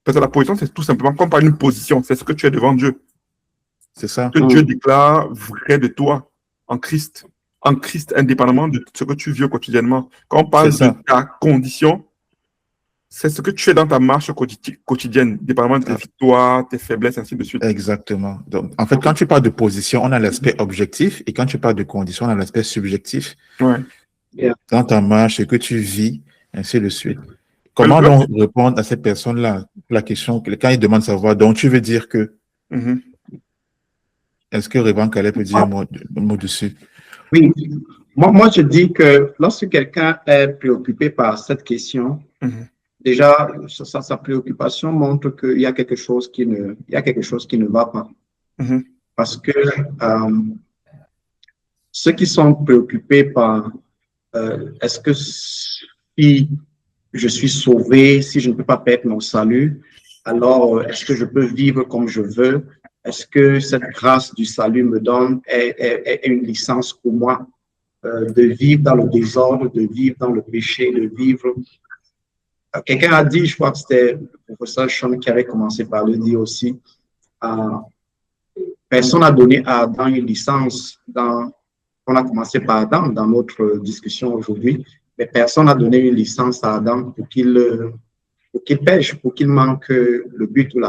Speaker 1: Parce que la position, c'est tout simplement comme pas une position, c'est ce que tu es devant Dieu.
Speaker 3: C'est ça.
Speaker 1: Que Dieu déclare vrai de toi en Christ. En Christ, indépendamment de ce que tu vis quotidiennement. Quand on parle de ta condition, c'est ce que tu fais dans ta marche quotidienne, dépendamment de tes victoires, tes faiblesses, ainsi de suite.
Speaker 3: Exactement. Donc, en fait, quand tu parles de position, on a l'aspect objectif, et quand tu parles de condition, on a l'aspect subjectif.
Speaker 1: Ouais.
Speaker 3: Dans ta marche, ce que tu vis, ainsi de suite. Comment donc répondre à ces personnes-là? La question, quand ils demandent de savoir, donc tu veux dire que, est-ce que Révérend Caleb peut dire un mot dessus?
Speaker 2: Oui, moi je dis que lorsque quelqu'un est préoccupé par cette question, déjà, sa préoccupation montre qu'il y a quelque chose qui ne va pas. Parce que ceux qui sont préoccupés par est-ce que si je suis sauvé, si je ne peux pas perdre mon salut, alors est-ce que je peux vivre comme je veux? Est-ce que cette grâce du salut me donne une licence pour moi de vivre dans le désordre, de vivre dans le péché, de vivre. Quelqu'un a dit, je crois que c'était le professeur Sean qui avait commencé par le dire aussi, personne n'a donné à Adam une licence. On a commencé par Adam dans notre discussion aujourd'hui, mais personne n'a donné une licence à Adam pour qu'il pêche, pour qu'il manque le but ou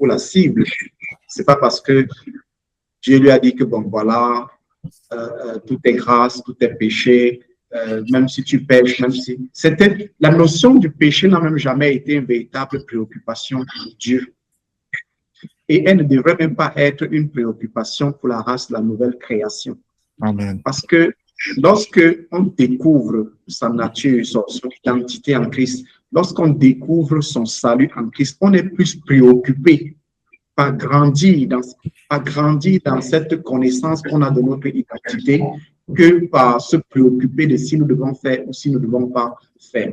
Speaker 2: la cible. C'est pas parce que Dieu lui a dit que bon, voilà, tout est grâce, tout est péché, même si tu pêches, même si... La notion du péché n'a même jamais été une véritable préoccupation pour Dieu. Et elle ne devrait même pas être une préoccupation pour la race de la nouvelle création.
Speaker 3: Amen.
Speaker 2: Parce que lorsque on découvre sa nature, son identité en Christ, lorsqu'on découvre son salut en Christ, on est plus préoccupé par grandir dans cette connaissance qu'on a de notre identité que par se préoccuper de si nous devons faire ou si nous ne devons pas faire.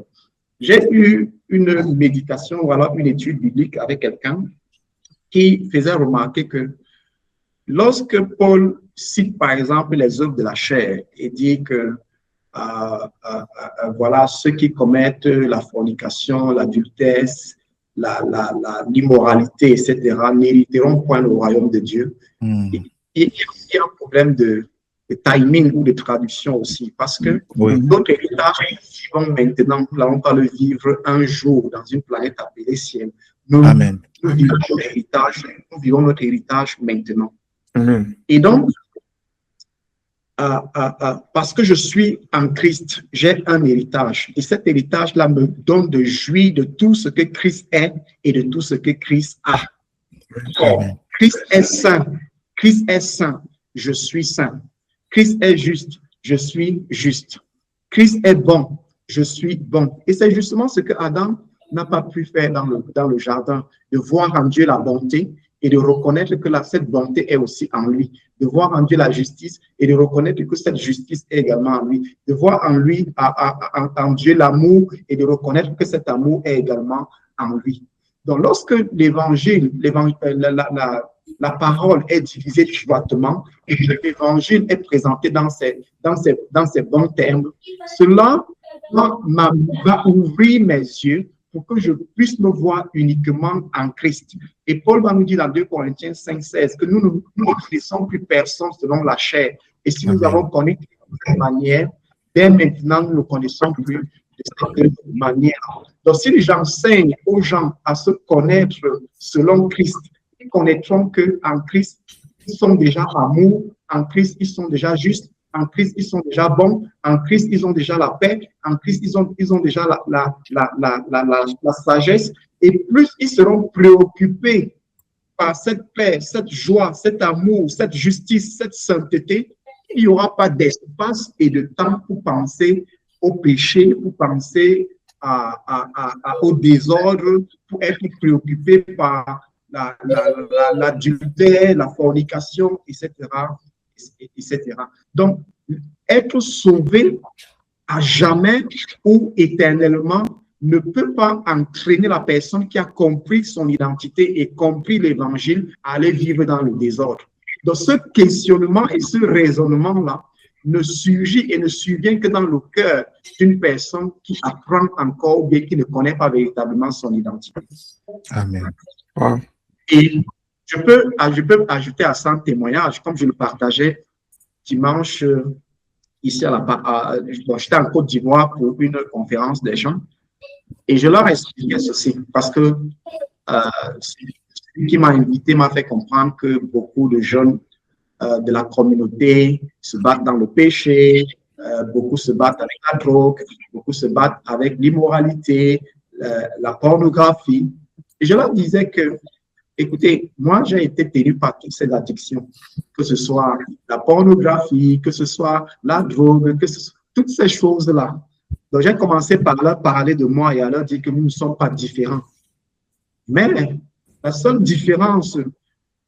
Speaker 2: J'ai eu une méditation ou alors une étude biblique avec quelqu'un qui faisait remarquer que lorsque Paul cite par exemple les œuvres de la chair et dit que voilà, ceux qui commettent la fornication, l'adultère, l'immoralité, etc., n'hériteront point le royaume de Dieu. Il y a un problème de timing ou de traduction aussi, parce que notre héritage, nous vivons maintenant, nous n'allons pas le vivre un jour dans une planète appelée ciel. Nous vivons notre héritage maintenant. Et donc, parce que je suis en Christ, j'ai un héritage. Et cet héritage-là me donne de jouir de tout ce que Christ est et de tout ce que Christ a. Christ est saint. Christ est saint. Je suis saint. Christ est juste. Je suis juste. Christ est bon. Je suis bon. Et c'est justement ce que Adam n'a pas pu faire dans le jardin, de voir en Dieu la bonté et de reconnaître que cette bonté est aussi en lui, de voir en Dieu la justice et de reconnaître que cette justice est également en lui, de voir en lui, en Dieu l'amour et de reconnaître que cet amour est également en lui. Donc, lorsque l'évangile, la parole est divisée droitement et que l'évangile est présenté dans ces bons termes, cela va ouvrir mes yeux pour que je puisse me voir uniquement en Christ. Et Paul va nous dire dans 2 Corinthiens 5,16 que nous ne connaissons plus personne selon la chair. Et si nous avons connu de cette manière, dès maintenant, nous ne connaissons plus de cette manière. Donc, si j'enseigne aux gens à se connaître selon Christ, ils connaîtront qu'en Christ, ils sont déjà amour, en Christ, ils sont déjà justes, en Christ, ils sont déjà bons. En Christ, ils ont déjà la paix. En Christ, ils ont déjà la sagesse. Et plus ils seront préoccupés par cette paix, cette joie, cet amour, cette justice, cette sainteté, il n'y aura pas d'espace et de temps pour penser au péché, pour penser au désordre, pour être préoccupé par l'adultère, la fornication, etc. etc. Donc, être sauvé à jamais ou éternellement ne peut pas entraîner la personne qui a compris son identité et compris l'évangile à aller vivre dans le désordre. Donc, ce questionnement et ce raisonnement-là ne surgit et ne survient que dans le cœur d'une personne qui apprend encore ou bien qui ne connaît pas véritablement son identité.
Speaker 3: Amen.
Speaker 1: Wow.
Speaker 2: Et je peux ajouter à ça un témoignage, comme je le partageais dimanche ici j'étais en Côte d'Ivoire pour une conférence des gens. Et je leur expliquais ceci parce que celui qui m'a invité m'a fait comprendre que beaucoup de jeunes de la communauté se battent dans le péché, beaucoup se battent avec la drogue, beaucoup se battent avec l'immoralité, la pornographie. Et je leur disais que, écoutez, moi j'ai été tenu par toutes ces addictions, que ce soit la pornographie, que ce soit la drogue, que ce soit toutes ces choses-là. Donc j'ai commencé par leur parler de moi et à leur dire que nous ne sommes pas différents. Mais la seule différence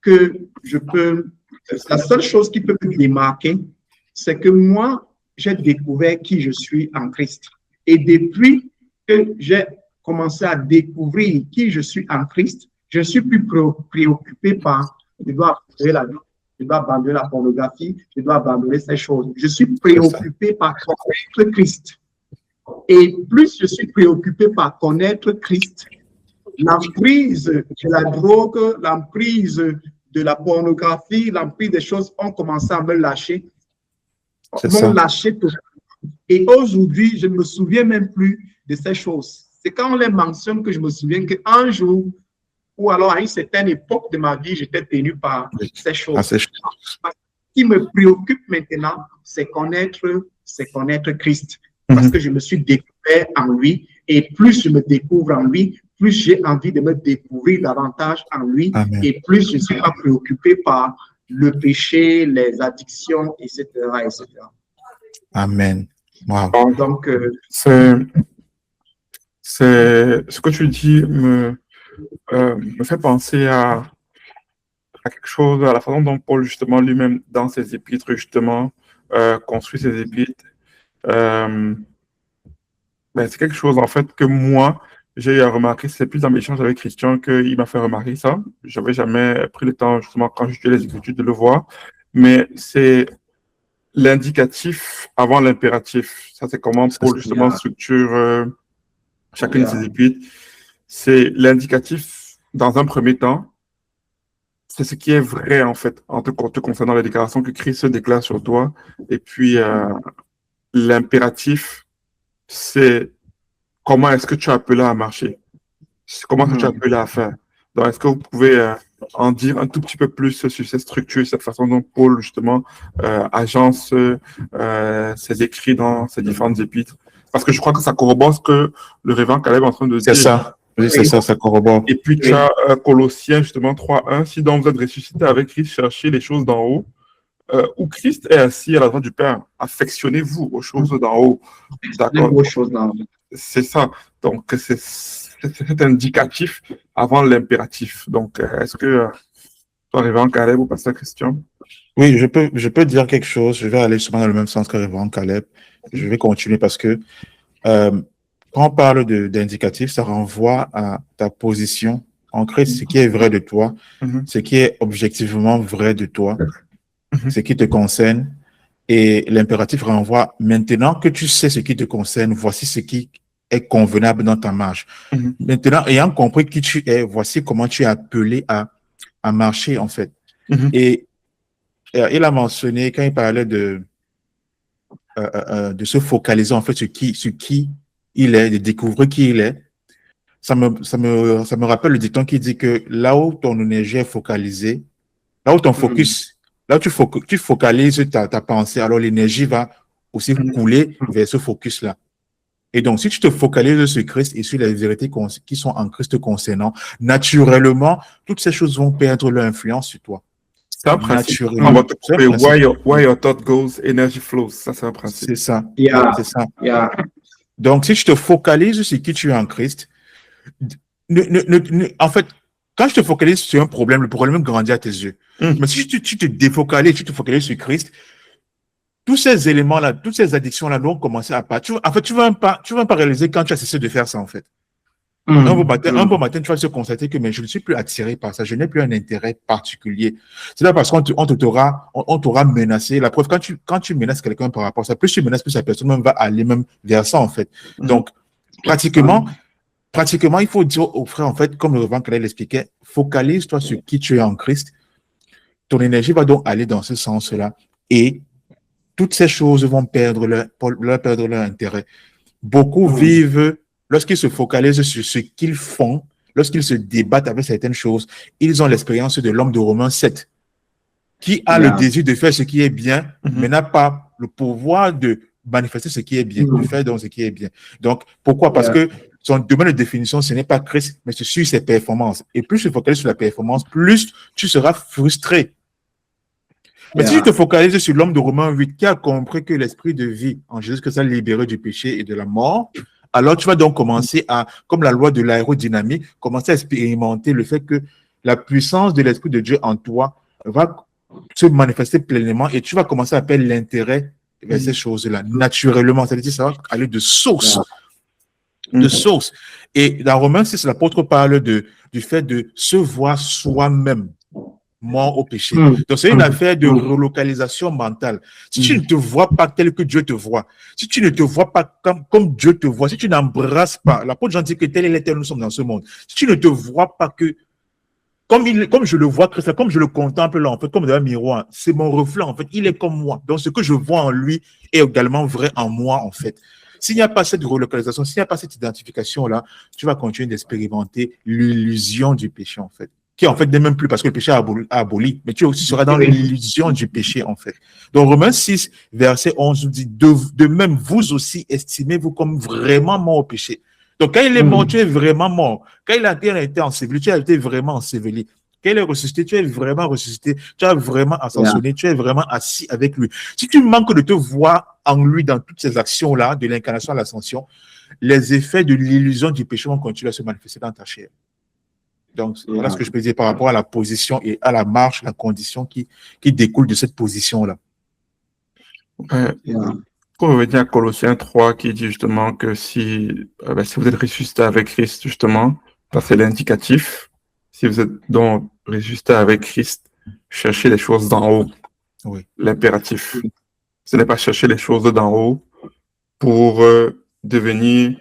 Speaker 2: que je peux, la seule chose qui peut me démarquer, c'est que moi, j'ai découvert qui je suis en Christ. Et depuis que j'ai commencé à découvrir qui je suis en Christ, je ne suis plus préoccupé par je dois abandonner la vie, je dois abandonner la pornographie, je dois abandonner ces choses. Je suis préoccupé par connaître Christ. Et plus je suis préoccupé par connaître Christ, l'emprise de la drogue, l'emprise de la pornographie, l'emprise des choses ont commencé à me lâcher. M'ont lâché tout. Et aujourd'hui, je ne me souviens même plus de ces choses. C'est quand on les mentionne que je me souviens qu'un jour, ou alors à une certaine époque de ma vie, j'étais tenu par ces choses. Ce qui me préoccupe maintenant, c'est connaître Christ. Parce que je me suis découvert en lui. Et plus je me découvre en lui, plus j'ai envie de me découvrir davantage en lui.
Speaker 3: Amen.
Speaker 2: Et plus je ne suis pas préoccupé par le péché, les addictions, etc. etc.
Speaker 3: Amen. Wow.
Speaker 2: Donc,
Speaker 1: ce que tu dis me fait penser à quelque chose, à la façon dont Paul, justement, lui-même, dans ses épîtres, justement, construit ses épîtres. C'est quelque chose, en fait, que moi, j'ai remarqué, c'est plus dans mes échanges avec Christian qu'il m'a fait remarquer ça. Je n'avais jamais pris le temps, justement, quand j'étudiais les Écritures, de le voir. Mais c'est l'indicatif avant l'impératif. Ça, c'est comment Paul, justement, structure chacune de ses épîtres. C'est l'indicatif dans un premier temps. C'est ce qui est vrai, en fait, en te concernant la déclaration que Christ se déclare sur toi. Et puis, l'impératif, c'est comment est-ce que tu es appelé à marcher? Comment est-ce que tu es appelé à faire? Donc, est-ce que vous pouvez en dire un tout petit peu plus sur cette structure, cette façon dont Paul, justement, agence ses écrits dans ses différentes épîtres? Parce que je crois que ça corrobore ce que le révérend Caleb est en train de dire.
Speaker 3: C'est ça. Oui, c'est ça, ça corrobore.
Speaker 1: Et puis, tu as Colossiens, justement, 3.1. Si donc vous êtes ressuscité avec Christ, cherchez les choses d'en haut, où Christ est assis à la droite du Père. Affectionnez-vous aux choses d'en haut. D'accord. C'est ça. Donc, c'est indicatif avant l'impératif. Donc, est-ce que toi, révérend Caleb ou pasteur Christian?
Speaker 3: Oui, je peux dire quelque chose. Je vais aller justement dans le même sens que révérend Caleb. Je vais continuer parce que quand on parle d'indicatif, ça renvoie à ta position en Christ, ce qui est vrai de toi, ce qui est objectivement vrai de toi, ce qui te concerne. Et l'impératif renvoie, maintenant que tu sais ce qui te concerne, voici ce qui est convenable dans ta marche. Maintenant, ayant compris qui tu es, voici comment tu es appelé à marcher, en fait. Et il a mentionné, quand il parlait de se focaliser, en fait, sur qui il est, de découvrir qui il est, ça me rappelle le dicton qui dit que là où ton énergie est focalisée, là où ton focus, là où tu focalises ta pensée, alors l'énergie va aussi couler vers ce focus-là. Et donc, si tu te focalises sur Christ et sur les vérités qui sont en Christ concernant, naturellement, toutes ces choses vont perdre leur influence sur toi.
Speaker 1: C'est un principe. On va te couper. Why your thought goes, energy flows. Ça, c'est un principe.
Speaker 3: C'est ça.
Speaker 2: C'est
Speaker 3: ça. Donc, si tu te focalises sur qui tu es en Christ, en fait, quand je te focalise sur un problème, le problème grandit à tes yeux. Mais si tu te défocalises, tu te focalises sur Christ, tous ces éléments-là, toutes ces addictions-là vont commencer à partir. En fait, tu vas même pas réaliser quand tu as cessé de faire ça, en fait. Un beau matin, tu vas se constater que mais je ne suis plus attiré par ça, je n'ai plus un intérêt particulier. C'est là parce qu'on t'aura menacé. La preuve, quand tu menaces quelqu'un par rapport à ça, plus tu menaces, plus la personne même va aller même vers ça, en fait. Donc, pratiquement, il faut dire aux frères, en fait, comme le révérend Caleb l'expliquait, focalise-toi sur qui tu es en Christ. Ton énergie va donc aller dans ce sens-là. Et toutes ces choses vont perdre leur intérêt. Beaucoup vivent lorsqu'ils se focalisent sur ce qu'ils font, lorsqu'ils se débattent avec certaines choses, ils ont l'expérience de l'homme de Romains 7, qui a le désir de faire ce qui est bien, mais n'a pas le pouvoir de manifester ce qui est bien, de faire donc ce qui est bien. Donc, pourquoi? Parce que son domaine de définition, ce n'est pas Christ, mais c'est sur ses performances. Et plus tu te focalises sur la performance, plus tu seras frustré. Mais si tu te focalises sur l'homme de Romains 8 qui a compris que l'esprit de vie en Jésus-Christ a libéré du péché et de la mort, alors tu vas donc commencer à, comme la loi de l'aérodynamique, commencer à expérimenter le fait que la puissance de l'esprit de Dieu en toi va se manifester pleinement et tu vas commencer à perdre l'intérêt vers ces choses-là, naturellement. C'est-à-dire que ça va aller de source. De source. Et dans Romains 6, l'apôtre parle du fait de se voir soi-même mort au péché. Donc, c'est une affaire de relocalisation mentale. Si tu ne te vois pas tel que Dieu te voit, si tu ne te vois pas comme Dieu te voit, si tu n'embrasses pas, l'apôtre Jean dit que tel est l'éternel, nous sommes dans ce monde. Si tu ne te vois pas que, comme je le vois, Christ, comme je le contemple là, en fait, comme dans un miroir, c'est mon reflet, en fait, il est comme moi. Donc, ce que je vois en lui est également vrai en moi, en fait. S'il n'y a pas cette relocalisation, s'il n'y a pas cette identification-là, tu vas continuer d'expérimenter l'illusion du péché, en fait. Qui en fait n'est même plus parce que le péché a aboli, mais tu aussi seras dans l'illusion du péché en fait. Donc Romains 6, verset 11 nous dit, de même vous aussi estimez-vous comme vraiment mort au péché. Donc quand il est mort, tu es vraiment mort. Quand il a été enseveli, tu as été vraiment enseveli. Quand il est ressuscité, tu es vraiment ressuscité. Tu as vraiment ascensionné, tu es vraiment assis avec lui. Si tu manques de te voir en lui dans toutes ces actions-là, de l'incarnation à l'ascension, les effets de l'illusion du péché vont continuer à se manifester dans ta chair. Donc, voilà ce que je peux dire par rapport à la position et à la marche, la condition qui découle de cette position-là.
Speaker 1: Pour revenir à Colossiens 3, qui dit justement que si vous êtes ressuscité avec Christ, justement, c'est l'indicatif. Si vous êtes donc ressuscité avec Christ, cherchez les choses d'en haut.
Speaker 3: Oui.
Speaker 1: L'impératif. Ce n'est pas chercher les choses d'en haut pour devenir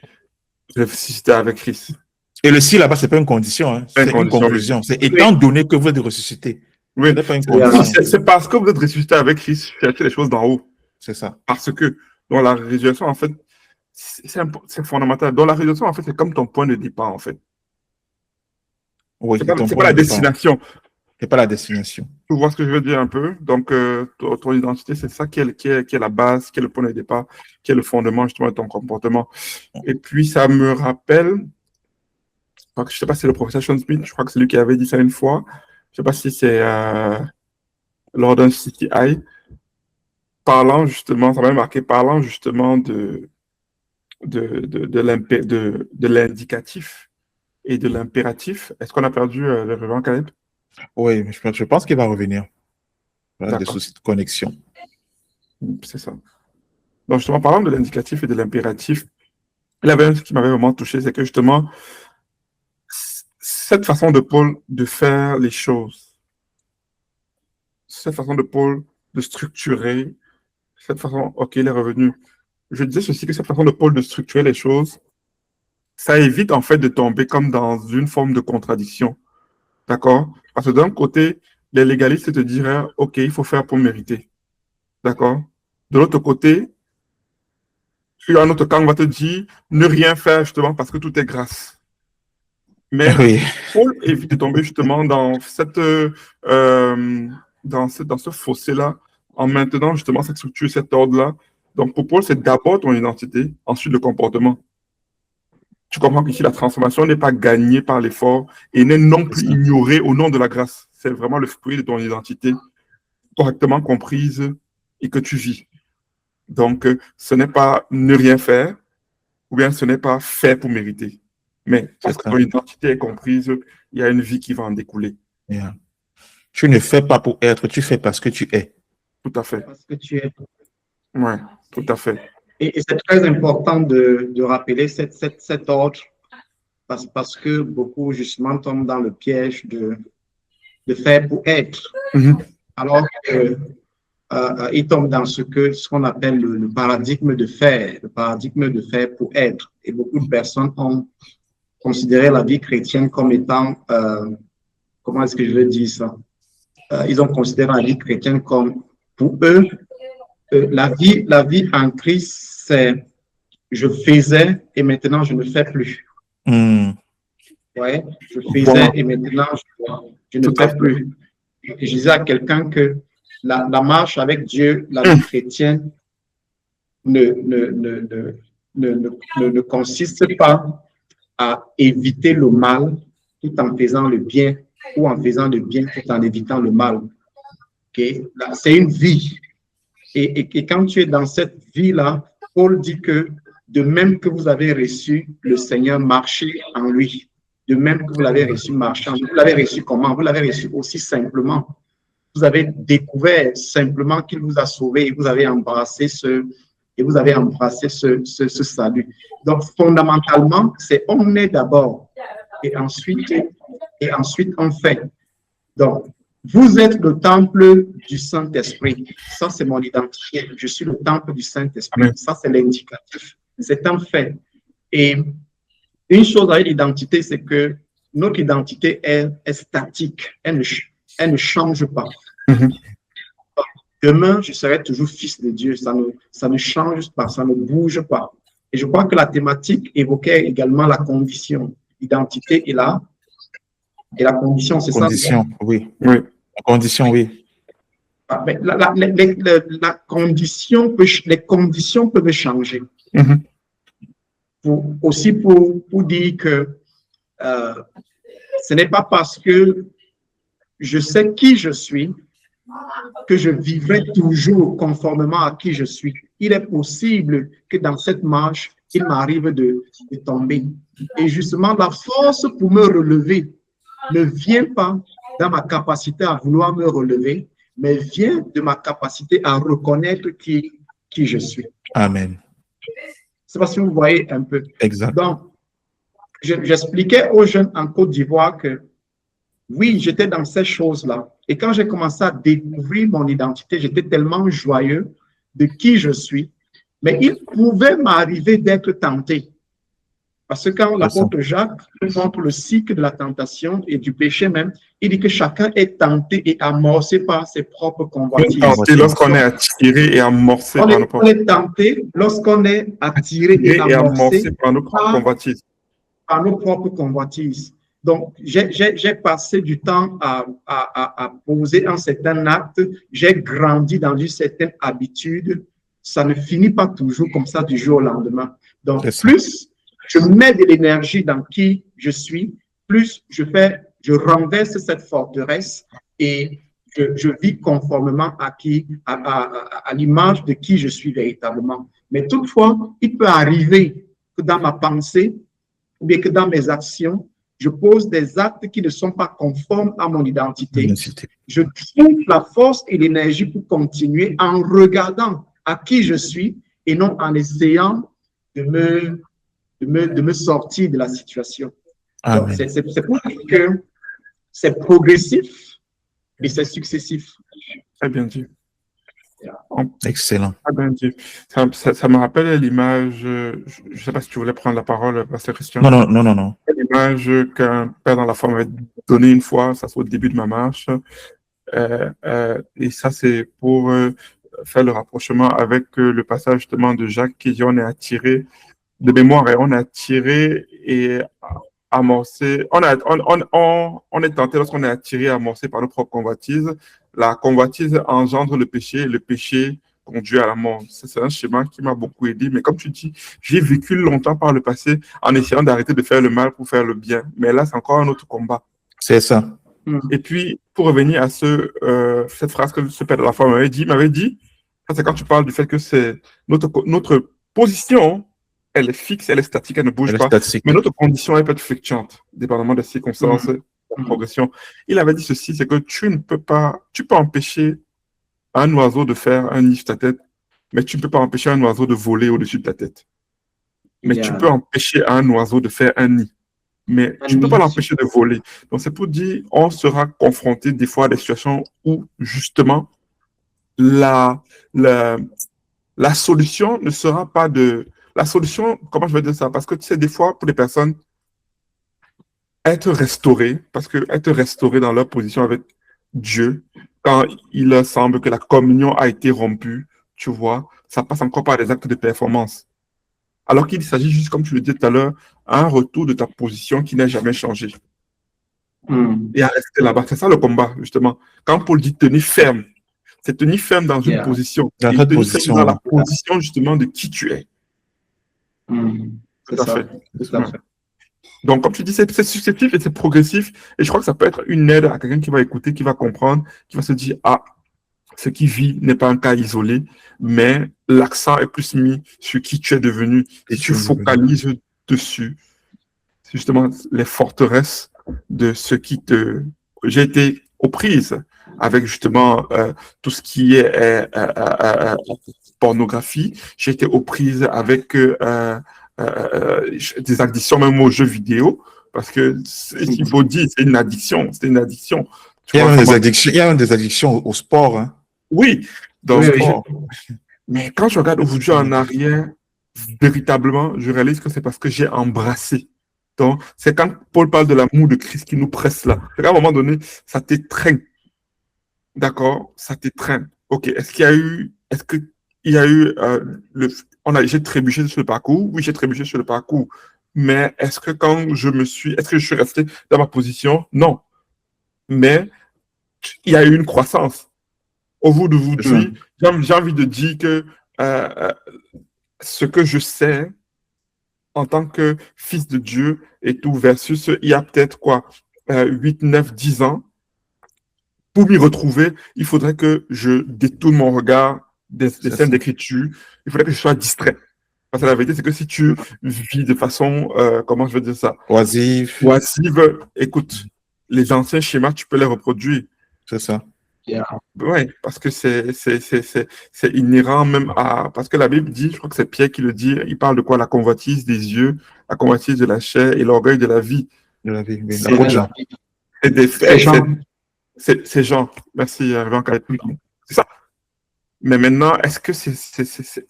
Speaker 1: ressuscité avec Christ.
Speaker 3: Et le si là-bas, ce n'est pas une condition, hein. C'est une conclusion. Oui. C'est étant donné que vous êtes ressuscité.
Speaker 1: Oui, c'est parce que vous êtes ressuscité avec Christ, cherchez les choses d'en haut.
Speaker 3: C'est ça.
Speaker 1: Parce que dans la résurrection, en fait, c'est fondamental. Dans la résurrection, en fait, c'est comme ton point de départ, en fait.
Speaker 3: Oui,
Speaker 1: c'est pas la destination.
Speaker 3: C'est pas la destination.
Speaker 1: Tu vois ce que je veux dire un peu? Donc, ton identité, c'est ça qui est la base, qui est le point de départ, qui est le fondement, justement, de ton comportement. Et puis, ça me rappelle, je ne sais pas si c'est le professeur Sean Smith, je crois que c'est lui qui avait dit ça une fois. Je ne sais pas si c'est lors d'un CTI, parlant justement, ça m'a marqué, parlant justement de l'indicatif et de l'impératif. Est-ce qu'on a perdu le révérend Caleb?
Speaker 3: Oui, je pense qu'il va revenir. Voilà, des soucis de connexion.
Speaker 1: C'est ça. Donc, justement, parlant de l'indicatif et de l'impératif, il y avait un truc qui m'avait vraiment touché, c'est que justement, cette façon de Paul de faire les choses, cette façon de Paul de structurer, cette façon, ok, il est revenu. Je disais ceci, que cette façon de Paul de structurer les choses, ça évite en fait de tomber comme dans une forme de contradiction. D'accord? Parce que d'un côté, les légalistes te diraient, ok, il faut faire pour mériter. D'accord? De l'autre côté, il y a un autre camp qui va te dire, ne rien faire justement parce que tout est grâce. Mais oui. Paul évite de tomber justement dans dans ce fossé-là, en maintenant justement cette structure, cet ordre-là. Donc pour Paul, c'est d'abord ton identité, ensuite le comportement. Tu comprends qu'ici, la transformation n'est pas gagnée par l'effort et n'est non plus ignorée au nom de la grâce. C'est vraiment le fruit de ton identité correctement comprise et que tu vis. Donc, ce n'est pas ne rien faire ou bien ce n'est pas faire pour mériter. Mais parce que ton identité est comprise, il y a une vie qui va en découler.
Speaker 3: Yeah. Tu ne fais pas pour être, tu fais parce que tu es.
Speaker 1: Tout à fait.
Speaker 2: Parce que tu es.
Speaker 1: Oui, tout à fait.
Speaker 2: Et c'est très important de rappeler cet ordre parce que beaucoup, justement, tombent dans le piège de faire pour être. Alors qu'ils tombent dans ce qu'on appelle le paradigme de faire, pour être. Et beaucoup de personnes ont considéré la vie chrétienne comme étant, comment est-ce que je veux dire ça? Ils ont considéré la vie chrétienne comme, pour eux, la vie en Christ, c'est je faisais et maintenant je ne fais plus. Ouais, je faisais et maintenant je ne fais plus. Et je disais à quelqu'un que la marche avec Dieu, la vie chrétienne, ne consiste pas à éviter le mal tout en faisant le bien ou en faisant le bien tout en évitant le mal. Okay? C'est une vie. Et quand tu es dans cette vie-là, Paul dit que de même que vous avez reçu le Seigneur, marchez en lui. De même que vous l'avez reçu, marchez en lui. Vous l'avez reçu comment? Vous l'avez reçu aussi simplement. Vous avez découvert simplement qu'il vous a sauvé et vous avez embrassé ce salut. Donc, fondamentalement, c'est on est d'abord et ensuite on fait. Donc, vous êtes le temple du Saint-Esprit. Ça, c'est mon identité. Je suis le temple du Saint-Esprit. Ça, c'est l'indicatif. C'est un fait. Et une chose avec l'identité, c'est que notre identité est statique. Elle ne change pas. Demain, je serai toujours fils de Dieu. Ça ne change pas, ça ne bouge pas. Et je crois que la thématique évoquait également la condition. L'identité est là. Et la condition, c'est ça.
Speaker 3: Condition, oui. La condition, oui.
Speaker 2: Les conditions peuvent changer. Pour dire que ce n'est pas parce que je sais qui je suis que je vivrai toujours conformément à qui je suis. Il est possible que dans cette marche, il m'arrive de tomber. Et justement, la force pour me relever ne vient pas dans ma capacité à vouloir me relever, mais vient de ma capacité à reconnaître qui je suis.
Speaker 3: Amen.
Speaker 2: Je ne sais pas si vous voyez un peu.
Speaker 3: Exact.
Speaker 2: Donc, j'expliquais aux jeunes en Côte d'Ivoire que oui, j'étais dans ces choses-là. Et quand j'ai commencé à découvrir mon identité, j'étais tellement joyeux de qui je suis. Mais il pouvait m'arriver d'être tenté. Parce que quand l'apôtre Jacques montre le cycle de la tentation et du péché même, il dit que chacun est tenté et amorcé par ses propres convoitises.
Speaker 1: Tenté lorsqu'on est attiré et amorcé par nos propres.
Speaker 2: On est tenté lorsqu'on est attiré et amorcé
Speaker 1: par nos propres convoitises.
Speaker 2: Par nos propres convoitises. Donc, j'ai passé du temps à poser un certain acte. J'ai grandi dans une certaine habitude. Ça ne finit pas toujours comme ça du jour au lendemain. Donc, plus je mets de l'énergie dans qui je suis, plus je renverse cette forteresse et je vis conformément à l'image de qui je suis véritablement. Mais toutefois, il peut arriver que dans ma pensée ou bien que dans mes actions, je pose des actes qui ne sont pas conformes à mon identité. Je trouve la force et l'énergie pour continuer en regardant à qui je suis et non en essayant de me sortir de la situation. C'est pour dire que c'est progressif et c'est successif.
Speaker 1: Très bien dit.
Speaker 3: Excellent.
Speaker 1: Très bien dit. Ça me rappelle l'image, je ne sais pas si tu voulais prendre la parole, Pasteur Christian.
Speaker 3: Non.
Speaker 1: L'image qu'un père dans la foi m'avait donnée une fois, ça c'est au début de ma marche. Et ça, c'est pour faire le rapprochement avec le passage justement de Jacques qui dit on est attiré de mémoire et on est attiré et amorcé. On est tenté lorsqu'on est attiré et amorcé par nos propres convoitises. La convoitise engendre le péché conduit à la mort. C'est un schéma qui m'a beaucoup aidé. Mais comme tu dis, j'ai vécu longtemps par le passé en essayant d'arrêter de faire le mal pour faire le bien. Mais là, c'est encore un autre combat.
Speaker 3: C'est ça.
Speaker 1: Et puis, pour revenir à cette phrase que ce père de la foi m'avait dit, c'est quand tu parles du fait que c'est notre position, elle est fixe, elle est statique, elle ne bouge pas. Mais notre condition, elle peut être fluctuante, dépendamment des circonstances, de la progression. Il avait dit ceci, c'est que tu peux empêcher un oiseau de faire un nid sur ta tête, mais tu ne peux pas empêcher un oiseau de voler au-dessus de ta tête. Mais tu peux empêcher un oiseau de faire un nid. Mais tu ne peux pas l'empêcher de voler. Donc, c'est pour dire, on sera confronté des fois à des situations où, justement, la solution ne sera pas de... La solution, comment je vais dire ça? Parce que, tu sais, des fois, pour les personnes, être restaurées dans leur position avec Dieu, quand il semble que la communion a été rompue, tu vois, ça passe encore par des actes de performance. Alors qu'il s'agit juste, comme tu le disais tout à l'heure, un retour de ta position qui n'a jamais changé. Et à rester là-bas. C'est ça le combat, justement. Quand Paul dit tenir ferme, c'est tenir ferme dans une position.
Speaker 3: Dans
Speaker 1: et
Speaker 3: cette
Speaker 1: tenir
Speaker 3: position,
Speaker 1: ferme dans la position, justement, de qui tu es.
Speaker 2: Tout à fait. Tout à fait.
Speaker 1: Donc, comme tu dis, c'est successif et c'est progressif. Et je crois que ça peut être une aide à quelqu'un qui va écouter, qui va comprendre, qui va se dire, ah, ce qui vit n'est pas un cas isolé, mais l'accent est plus mis sur qui tu es devenu et tu focalises dessus. C'est justement les forteresses de ce qui te... J'ai été aux prises avec justement tout ce qui est pornographie. J'ai été aux prises avec des addictions même aux jeux vidéo parce que il faut dire, c'est une addiction. C'est une addiction.
Speaker 3: Il y a même des addictions au sport. Hein.
Speaker 1: Oui, dans le sport. Mais quand je regarde aujourd'hui en arrière, véritablement, je réalise que c'est parce que j'ai embrassé. Donc, c'est quand Paul parle de l'amour de Christ qui nous presse là. C'est qu'à un moment donné, ça t'étreint. D'accord? Ça t'étreint. OK. Est-ce qu'il y a eu, j'ai trébuché sur le parcours? Oui, j'ai trébuché sur le parcours. Mais est-ce que est-ce que je suis resté dans ma position? Non. Mais il y a eu une croissance. Au bout de vous dire, j'ai envie de dire que ce que je sais en tant que fils de Dieu et tout, versus il y a peut-être 8, 9, 10 ans, pour m'y retrouver, il faudrait que je détourne mon regard des scènes d'écriture, il faudrait que je sois distrait. Parce que la vérité, c'est que si tu vis de façon, comment je veux dire ça?
Speaker 3: Oisive,
Speaker 1: écoute, les anciens schémas, tu peux les reproduire.
Speaker 3: C'est ça.
Speaker 1: Oui, parce que c'est inhérent même à... Parce que la Bible dit, je crois que c'est Pierre qui le dit, il parle de quoi? La convoitise des yeux, la convoitise de la chair et l'orgueil de la vie.
Speaker 3: De la vie, oui.
Speaker 1: C'est des faits. C'est Jean. Merci, Jean. C'est ça. Mais maintenant, est-ce que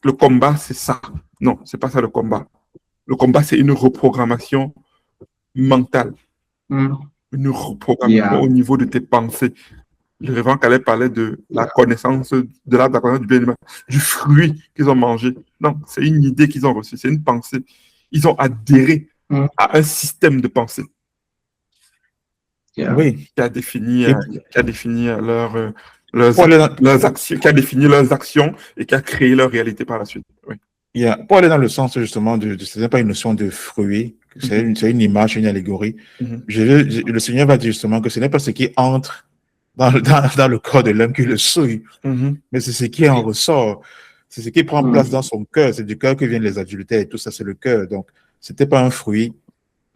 Speaker 1: le combat, c'est ça? Non, c'est pas ça le combat. Le combat, c'est une reprogrammation mentale. Une reprogrammation au niveau de tes pensées. Le révérend Caleb parlait de la connaissance, de la connaissance du bien et du mal, du fruit qu'ils ont mangé. Non, c'est une idée qu'ils ont reçue, c'est une pensée. Ils ont adhéré à un système de pensée.
Speaker 3: Oui.
Speaker 1: Qui a défini leurs actions, qui a défini leurs actions et qui a créé leur réalité par la suite. Oui.
Speaker 3: Pour aller dans le sens justement ce n'est pas une notion de fruit, c'est une image, une allégorie. Le Seigneur va dire justement que ce n'est pas ce qui entre dans le corps de l'homme qui le souille, mais c'est ce qui en ressort. C'est ce qui prend place dans son cœur. C'est du cœur que viennent les adultères et tout ça, c'est le cœur. Donc, c'était pas un fruit.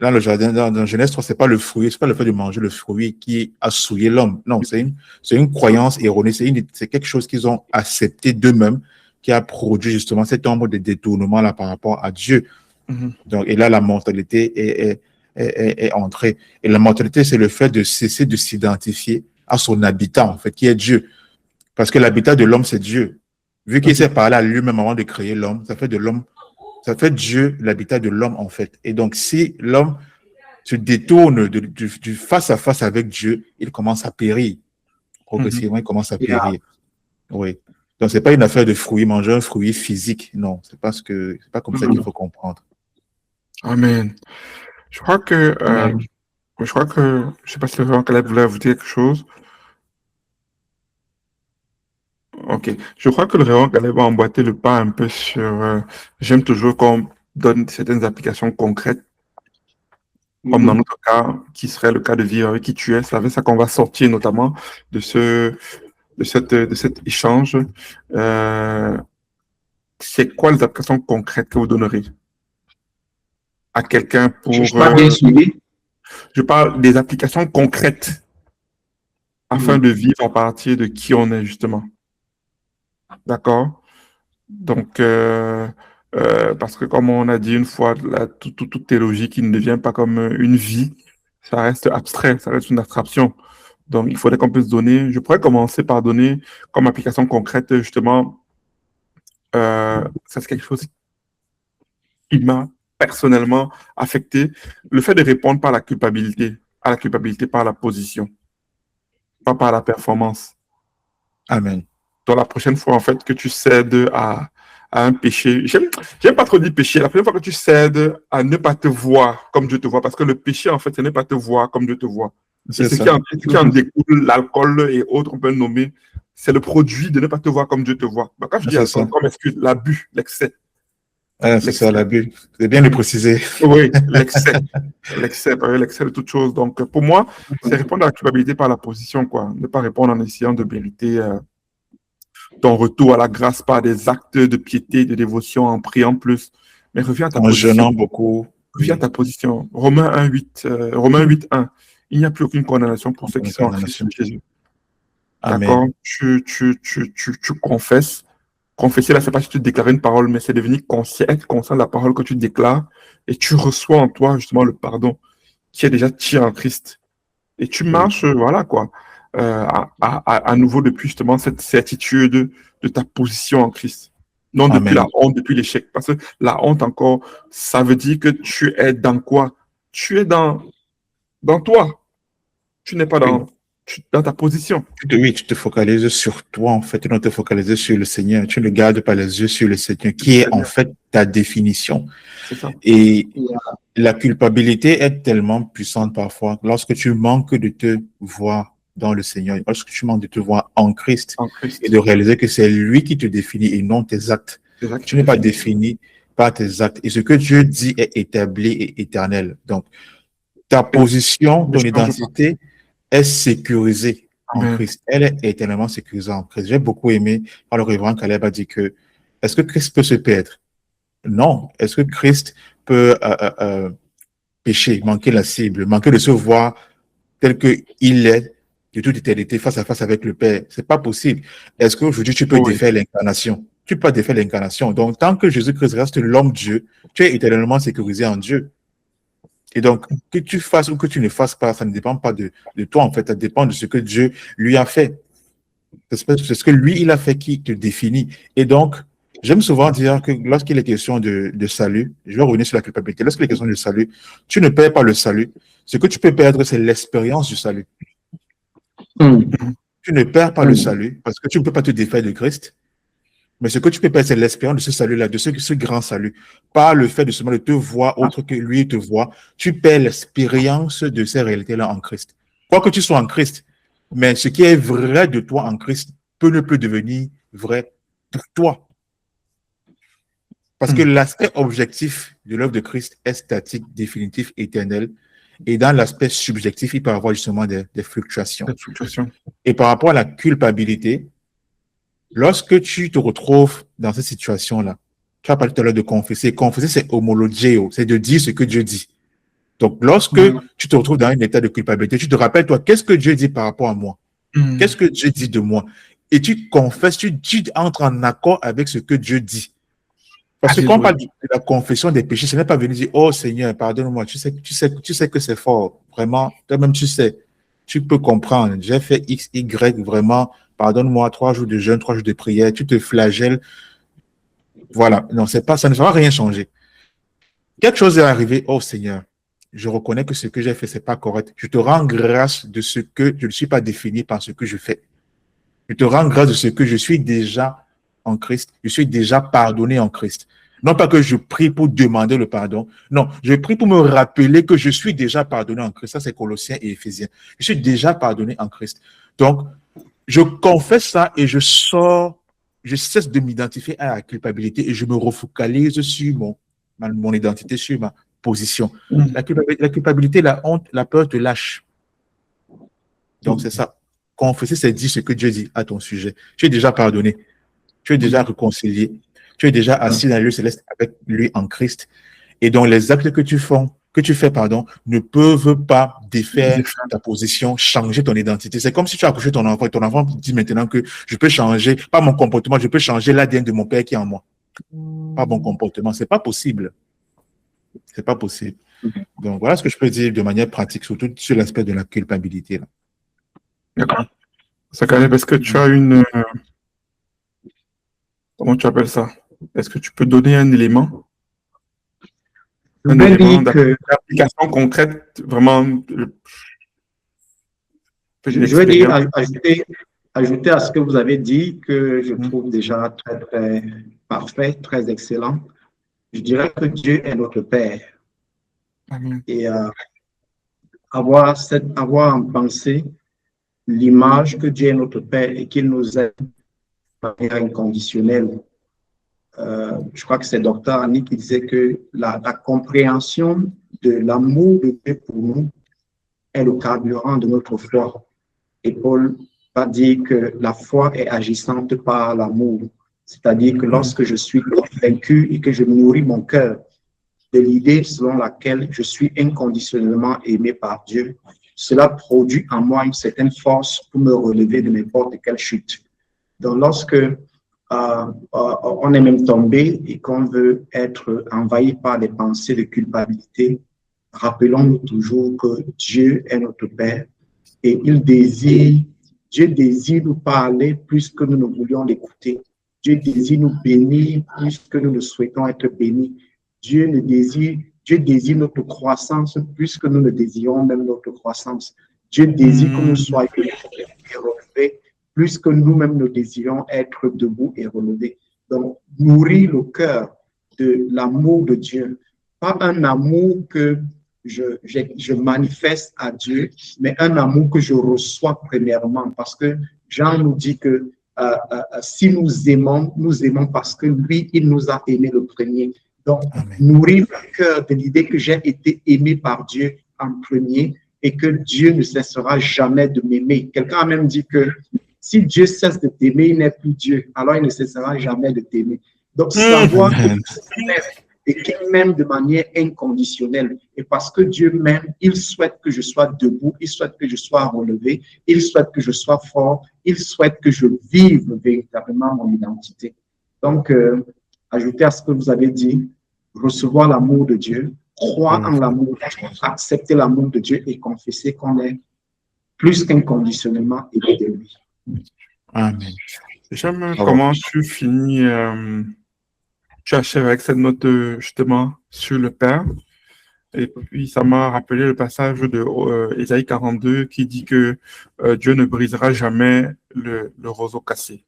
Speaker 3: Dans le jardin, dans Genèse 3, c'est pas le fruit, c'est pas le fait de manger le fruit qui a souillé l'homme. Non, c'est une croyance erronée. C'est quelque chose qu'ils ont accepté d'eux-mêmes qui a produit justement cet ombre de détournement là par rapport à Dieu. Donc, et là, la mentalité est entrée. Et la mentalité, c'est le fait de cesser de s'identifier à son habitat, en fait, qui est Dieu. Parce que l'habitat de l'homme, c'est Dieu. Vu qu'il s'est parlé à lui-même avant de créer l'homme, ça fait Dieu l'habitat de l'homme, en fait. Et donc, si l'homme se détourne du face-à-face avec Dieu, il commence à périr. Progressivement, il commence à périr. Oui. Donc, c'est pas une affaire de fruits, manger un fruit physique. Non, c'est pas comme ça qu'il faut comprendre.
Speaker 1: Amen. Je crois que, je sais pas si le révérend Caleb voulait ajouter quelque chose. Ok. Je crois que le révérend Caleb va emboîter le pas un peu sur, j'aime toujours qu'on donne certaines applications concrètes, comme dans notre cas, qui serait le cas de vivre avec qui tu es. C'est avec ça qu'on va sortir notamment de cet échange. C'est quoi les applications concrètes que vous donneriez à quelqu'un pour...
Speaker 2: Je ne suis pas bien suivi.
Speaker 1: Je parle des applications concrètes afin de vivre à partir de qui on est, justement. D'accord? Donc, parce que comme on a dit une fois, toute théologie qui ne devient pas comme une vie, ça reste abstrait, ça reste une abstraction. Donc, il faudrait qu'on puisse donner, je pourrais commencer par donner comme application concrète, justement, ça c'est quelque chose qui m'a personnellement affecté, le fait de répondre par la culpabilité, à la culpabilité par la position, pas par la performance.
Speaker 3: Amen.
Speaker 1: Donc, la prochaine fois, en fait, que tu cèdes à à un péché. J'aime pas trop dire péché. La première fois que tu cèdes à ne pas te voir comme Dieu te voit, parce que le péché, en fait, c'est ne pas te voir comme Dieu te voit. Et
Speaker 3: C'est
Speaker 1: ce
Speaker 3: ça.
Speaker 1: qui en découle, l'alcool et autres, on peut le nommer, c'est le produit de ne pas te voir comme Dieu te voit. Bah, quand je dis
Speaker 3: C'est ça.
Speaker 1: alcool, comme excuse, l'abus, l'excès.
Speaker 3: Ah, c'est ça, l'abus. C'est bien de préciser.
Speaker 1: Oui, l'excès. L'excès de toute chose. Donc, pour moi, c'est répondre à la culpabilité par la position, quoi. Ne pas répondre en essayant de mériter ton retour à la grâce par des actes de piété, de dévotion, en priant plus. Mais reviens à ta
Speaker 3: En
Speaker 1: position.
Speaker 3: jeûnant beaucoup.
Speaker 1: Reviens à
Speaker 3: Oui.
Speaker 1: ta position. Romains 1:8, Romains 8:1. Il n'y a plus aucune condamnation pour ceux qui
Speaker 3: Une
Speaker 1: sont en Christ
Speaker 3: condamnation.
Speaker 1: Jésus. D'accord?
Speaker 3: Amen.
Speaker 1: Tu confesses. Confesser, là, c'est pas si tu déclares une parole, mais c'est devenir conscient, être conscient de la parole que tu déclares et tu reçois en toi, justement, le pardon qui est déjà tiré en Christ. Et tu
Speaker 3: Oui.
Speaker 1: marches, voilà, quoi, à nouveau depuis, justement, cette certitude de ta position en Christ. Non depuis la
Speaker 3: Amen.
Speaker 1: honte, depuis l'échec. Parce que la honte, encore, ça veut dire que tu es dans quoi? Tu es dans toi. Tu n'es pas
Speaker 3: Oui.
Speaker 1: dans ta position.
Speaker 3: Oui, tu te focalises sur toi, en fait. Tu dois te focaliser sur le Seigneur. Tu ne gardes pas les yeux sur le Seigneur,
Speaker 1: Le
Speaker 3: qui est en
Speaker 1: Seigneur,
Speaker 3: fait ta définition.
Speaker 1: c'est ça.
Speaker 3: Et la culpabilité est tellement puissante parfois lorsque tu manques de te voir dans le Seigneur, lorsque tu manques de te voir en Christ
Speaker 1: En
Speaker 3: et
Speaker 1: Christ.
Speaker 3: de réaliser que c'est lui qui te définit et non tes actes.
Speaker 1: C'est ça qui
Speaker 3: Tu
Speaker 1: te
Speaker 3: n'es pas
Speaker 1: définit.
Speaker 3: défini par tes actes. Et ce que Dieu dit est établi et éternel. Donc, ta
Speaker 1: Et
Speaker 3: position,
Speaker 1: ne
Speaker 3: ton
Speaker 1: change pas.
Speaker 3: identité est sécurisée en
Speaker 1: Amen.
Speaker 3: Christ. Elle est éternellement sécurisée en Christ. J'ai beaucoup aimé quand le révérend Caleb a dit que est-ce que Christ peut se perdre? Non. Est-ce que Christ peut pécher, manquer la cible, manquer de se voir tel qu'il est de toute éternité face à face avec le Père? C'est pas possible. Est-ce qu'aujourd'hui tu peux
Speaker 1: Oui,
Speaker 3: défaire l'incarnation? Tu peux pas défaire l'incarnation. Donc, tant que Jésus-Christ reste l'homme Dieu, tu es éternellement sécurisé en Dieu. Et donc, que tu fasses ou que tu ne fasses pas, ça ne dépend pas de toi, en fait, ça dépend de ce que Dieu lui a fait. C'est ce que lui, il a fait qui te définit. Et donc, j'aime souvent dire que lorsqu'il est question de salut, je vais revenir sur la culpabilité, lorsqu'il est question de salut, tu ne perds pas le salut. Ce que tu peux perdre, c'est l'expérience du salut.
Speaker 2: Mm.
Speaker 3: Tu ne perds pas le
Speaker 2: Mm.
Speaker 3: salut parce que tu ne peux pas te défaire de Christ. Mais ce que tu peux perdre, c'est l'expérience de ce salut-là, de ce grand salut. Pas le fait de seulement de te voir autre que lui te voit. Tu perds l'expérience de ces réalités-là en Christ. Quoi que tu sois en Christ, mais ce qui est vrai de toi en Christ peut ne plus devenir vrai pour toi. Parce que l'aspect objectif de l'œuvre de Christ est statique, définitif, éternel. Et dans l'aspect subjectif, il peut y avoir justement des fluctuations.
Speaker 1: cette fluctuation.
Speaker 3: Et par rapport à la culpabilité, lorsque tu te retrouves dans cette situation-là, tu as parlé tout à l'heure de confesser. Confesser, c'est homologeo, c'est de dire ce que Dieu dit. Donc, lorsque tu te retrouves dans un état de culpabilité, tu te rappelles, toi, qu'est-ce que Dieu dit par rapport à moi? Qu'est-ce que Dieu dit de moi? Et tu confesses, tu entres en accord avec ce que Dieu dit. Parce que quand on
Speaker 1: Alléluia.
Speaker 3: parle de la confession des péchés, ce n'est pas venir dire, oh Seigneur, pardonne-moi, tu sais que c'est fort. Vraiment, toi-même, tu sais, tu peux comprendre. J'ai fait X, Y, vraiment, pardonne-moi, 3 jours de jeûne, 3 jours de prière, tu te flagelles. Voilà. Non, c'est pas, ça ne va rien changer. Quelque chose est arrivé, oh Seigneur, je reconnais que ce que j'ai fait, c'est pas correct. Je te rends grâce de ce que je ne suis pas défini par ce que je fais. Je te rends grâce de ce que je suis déjà en Christ. Je suis déjà pardonné en Christ. Non pas que je prie pour demander le pardon. Non, je prie pour me rappeler que je suis déjà pardonné en Christ. Ça, c'est Colossiens et Éphésiens. Je suis déjà pardonné en Christ. Donc, je confesse ça et je sors, je cesse de m'identifier à la culpabilité et je me refocalise sur mon identité, sur ma position. La culpabilité, la honte, la peur te lâche. Donc, c'est ça. Confesser, c'est dire ce que Dieu dit à ton sujet. Tu es déjà pardonné. Tu es déjà réconcilié. Tu es déjà assis dans le lieu céleste avec lui en Christ. Et donc, les actes que tu fais, ne peuvent pas défaire ta position, changer ton identité. C'est comme si tu as accouché ton enfant et ton enfant dit maintenant que je peux changer, pas mon comportement, je peux changer l'ADN de mon père qui est en moi. Pas mon comportement. C'est pas possible. C'est pas possible. Donc, voilà ce que je peux dire de manière pratique, surtout sur l'aspect de la culpabilité, là.
Speaker 1: D'accord. Caleb, est-ce que tu as comment tu appelles ça? Est-ce que tu peux donner un élément d'application concrète, vraiment?
Speaker 2: Je vais dire, ajouter à ce que vous avez dit, que je trouve déjà très, très parfait, très excellent. Je dirais que Dieu est notre Père.
Speaker 1: Amen.
Speaker 2: Et avoir en pensée l'image que Dieu est notre Père et qu'il nous aime de manière inconditionnelle. Je crois que c'est Dr. Annie qui disait que la compréhension de l'amour de Dieu pour nous est le carburant de notre foi. Et Paul va dire que la foi est agissante par l'amour. C'est-à-dire que lorsque je suis convaincu et que je nourris mon cœur de l'idée selon laquelle je suis inconditionnellement aimé par Dieu, cela produit en moi une certaine force pour me relever de n'importe quelle chute. Donc, lorsque on est même tombé et qu'on veut être envahi par des pensées de culpabilité, rappelons-nous toujours que Dieu est notre Père et Dieu désire nous parler plus que nous ne voulions l'écouter. Dieu désire nous bénir plus que nous ne souhaitons être bénis. Dieu désire notre croissance plus que nous ne désirons même notre croissance. Dieu désire que nous soyons relevés plus que nous-mêmes nous désirons être debout et relevés. Donc, nourrir le cœur de l'amour de Dieu, pas un amour que je manifeste à Dieu, mais un amour que je reçois premièrement, parce que Jean nous dit que si nous aimons parce que lui, il nous a aimés le premier. Donc, nourrir le cœur de l'idée que j'ai été aimé par Dieu en premier et que Dieu ne cessera jamais de m'aimer. Quelqu'un a même dit que si Dieu cesse de t'aimer, il n'est plus Dieu, alors il ne cessera jamais de t'aimer. Donc, savoir qu'il m'aime de manière inconditionnelle. Et parce que Dieu m'aime, il souhaite que je sois debout, il souhaite que je sois relevé, il souhaite que je sois fort, il souhaite que je vive véritablement mon identité. Donc, ajouter à ce que vous avez dit, recevoir l'amour de Dieu, croire en l'amour, accepter l'amour de Dieu et confesser qu'on est plus qu'inconditionnellement aimé de lui.
Speaker 3: Amen.
Speaker 1: J'aime comment tu finis, tu achèves avec cette note justement sur le Père. Et puis, ça m'a rappelé le passage de Ésaïe 42 qui dit que Dieu ne brisera jamais le roseau cassé.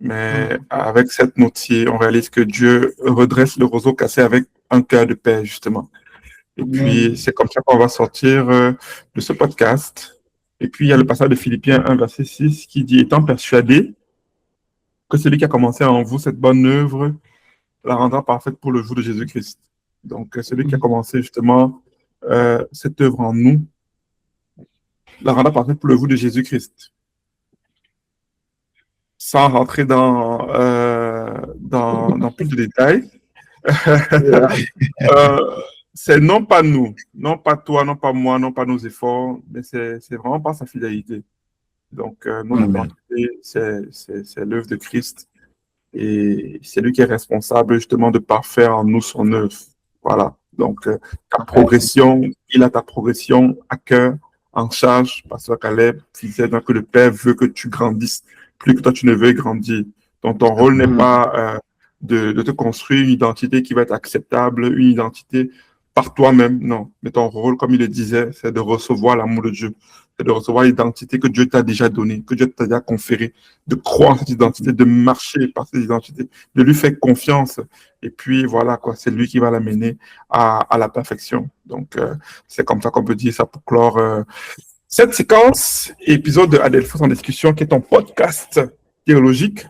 Speaker 1: Mais avec cette note-ci, on réalise que Dieu redresse le roseau cassé avec un cœur de paix, justement. Et puis, c'est comme ça qu'on va sortir de ce podcast. Et puis, il y a le passage de Philippiens 1, verset 6 qui dit « Étant persuadé que celui qui a commencé en vous cette bonne œuvre la rendra parfaite pour le jour de Jésus-Christ. » Donc, celui qui a commencé justement cette œuvre en nous la rendra parfaite pour le jour de Jésus-Christ. Sans rentrer dans plus de détails, c'est non pas nous, non pas toi, non pas moi, non pas nos efforts, mais c'est vraiment pas sa fidélité. Donc, notre identité, c'est l'œuvre de Christ et c'est lui qui est responsable justement de parfaire en nous son œuvre. Voilà. Donc, ta progression, il a ta progression à cœur, en charge. Pasteur Caleb disait donc que le Père veut que tu grandisses, plus que toi tu ne veux grandir. Donc, ton rôle n'est pas de te construire une identité qui va être acceptable, une identité par toi-même, non. Mais ton rôle, comme il le disait, c'est de recevoir l'amour de Dieu, c'est de recevoir l'identité que Dieu t'a déjà donnée, que Dieu t'a déjà conférée, de croire en cette identité, de marcher par cette identité, de lui faire confiance. Et puis, voilà, quoi, c'est lui qui va l'amener à la perfection. Donc, c'est comme ça qu'on peut dire ça pour clore cette séquence, épisode de Adelphos en discussion, qui est un podcast théologique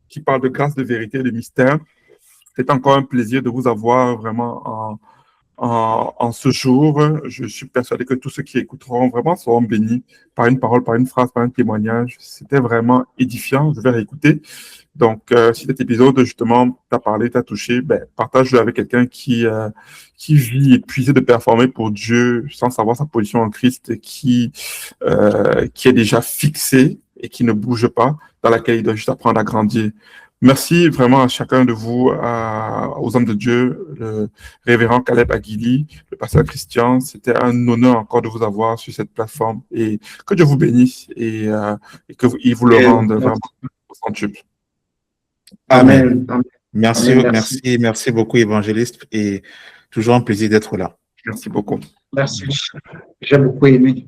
Speaker 1: qui parle de grâce, de vérité et de mystère. C'est encore un plaisir de vous avoir vraiment en ce jour. Je suis persuadé que tous ceux qui écouteront vraiment seront bénis par une parole, par une phrase, par un témoignage. C'était vraiment édifiant. Je vais réécouter. Donc, si cet épisode, justement, t'a parlé, t'a touché, partage-le avec quelqu'un qui vit épuisé de performer pour Dieu sans savoir sa position en Christ, qui est déjà fixé et qui ne bouge pas, dans laquelle il doit juste apprendre à grandir. Merci vraiment à chacun de vous, aux hommes de Dieu, le révérend Caleb Aguili, le pasteur Christian. C'était un honneur encore de vous avoir sur cette plateforme et que Dieu vous bénisse et qu'il vous le rende vraiment au centuple.
Speaker 3: Amen. Merci beaucoup, évangéliste, et toujours un plaisir d'être là.
Speaker 1: Merci beaucoup.
Speaker 2: Merci. J'ai beaucoup aimé.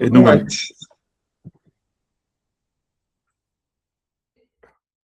Speaker 1: Et nous-mêmes.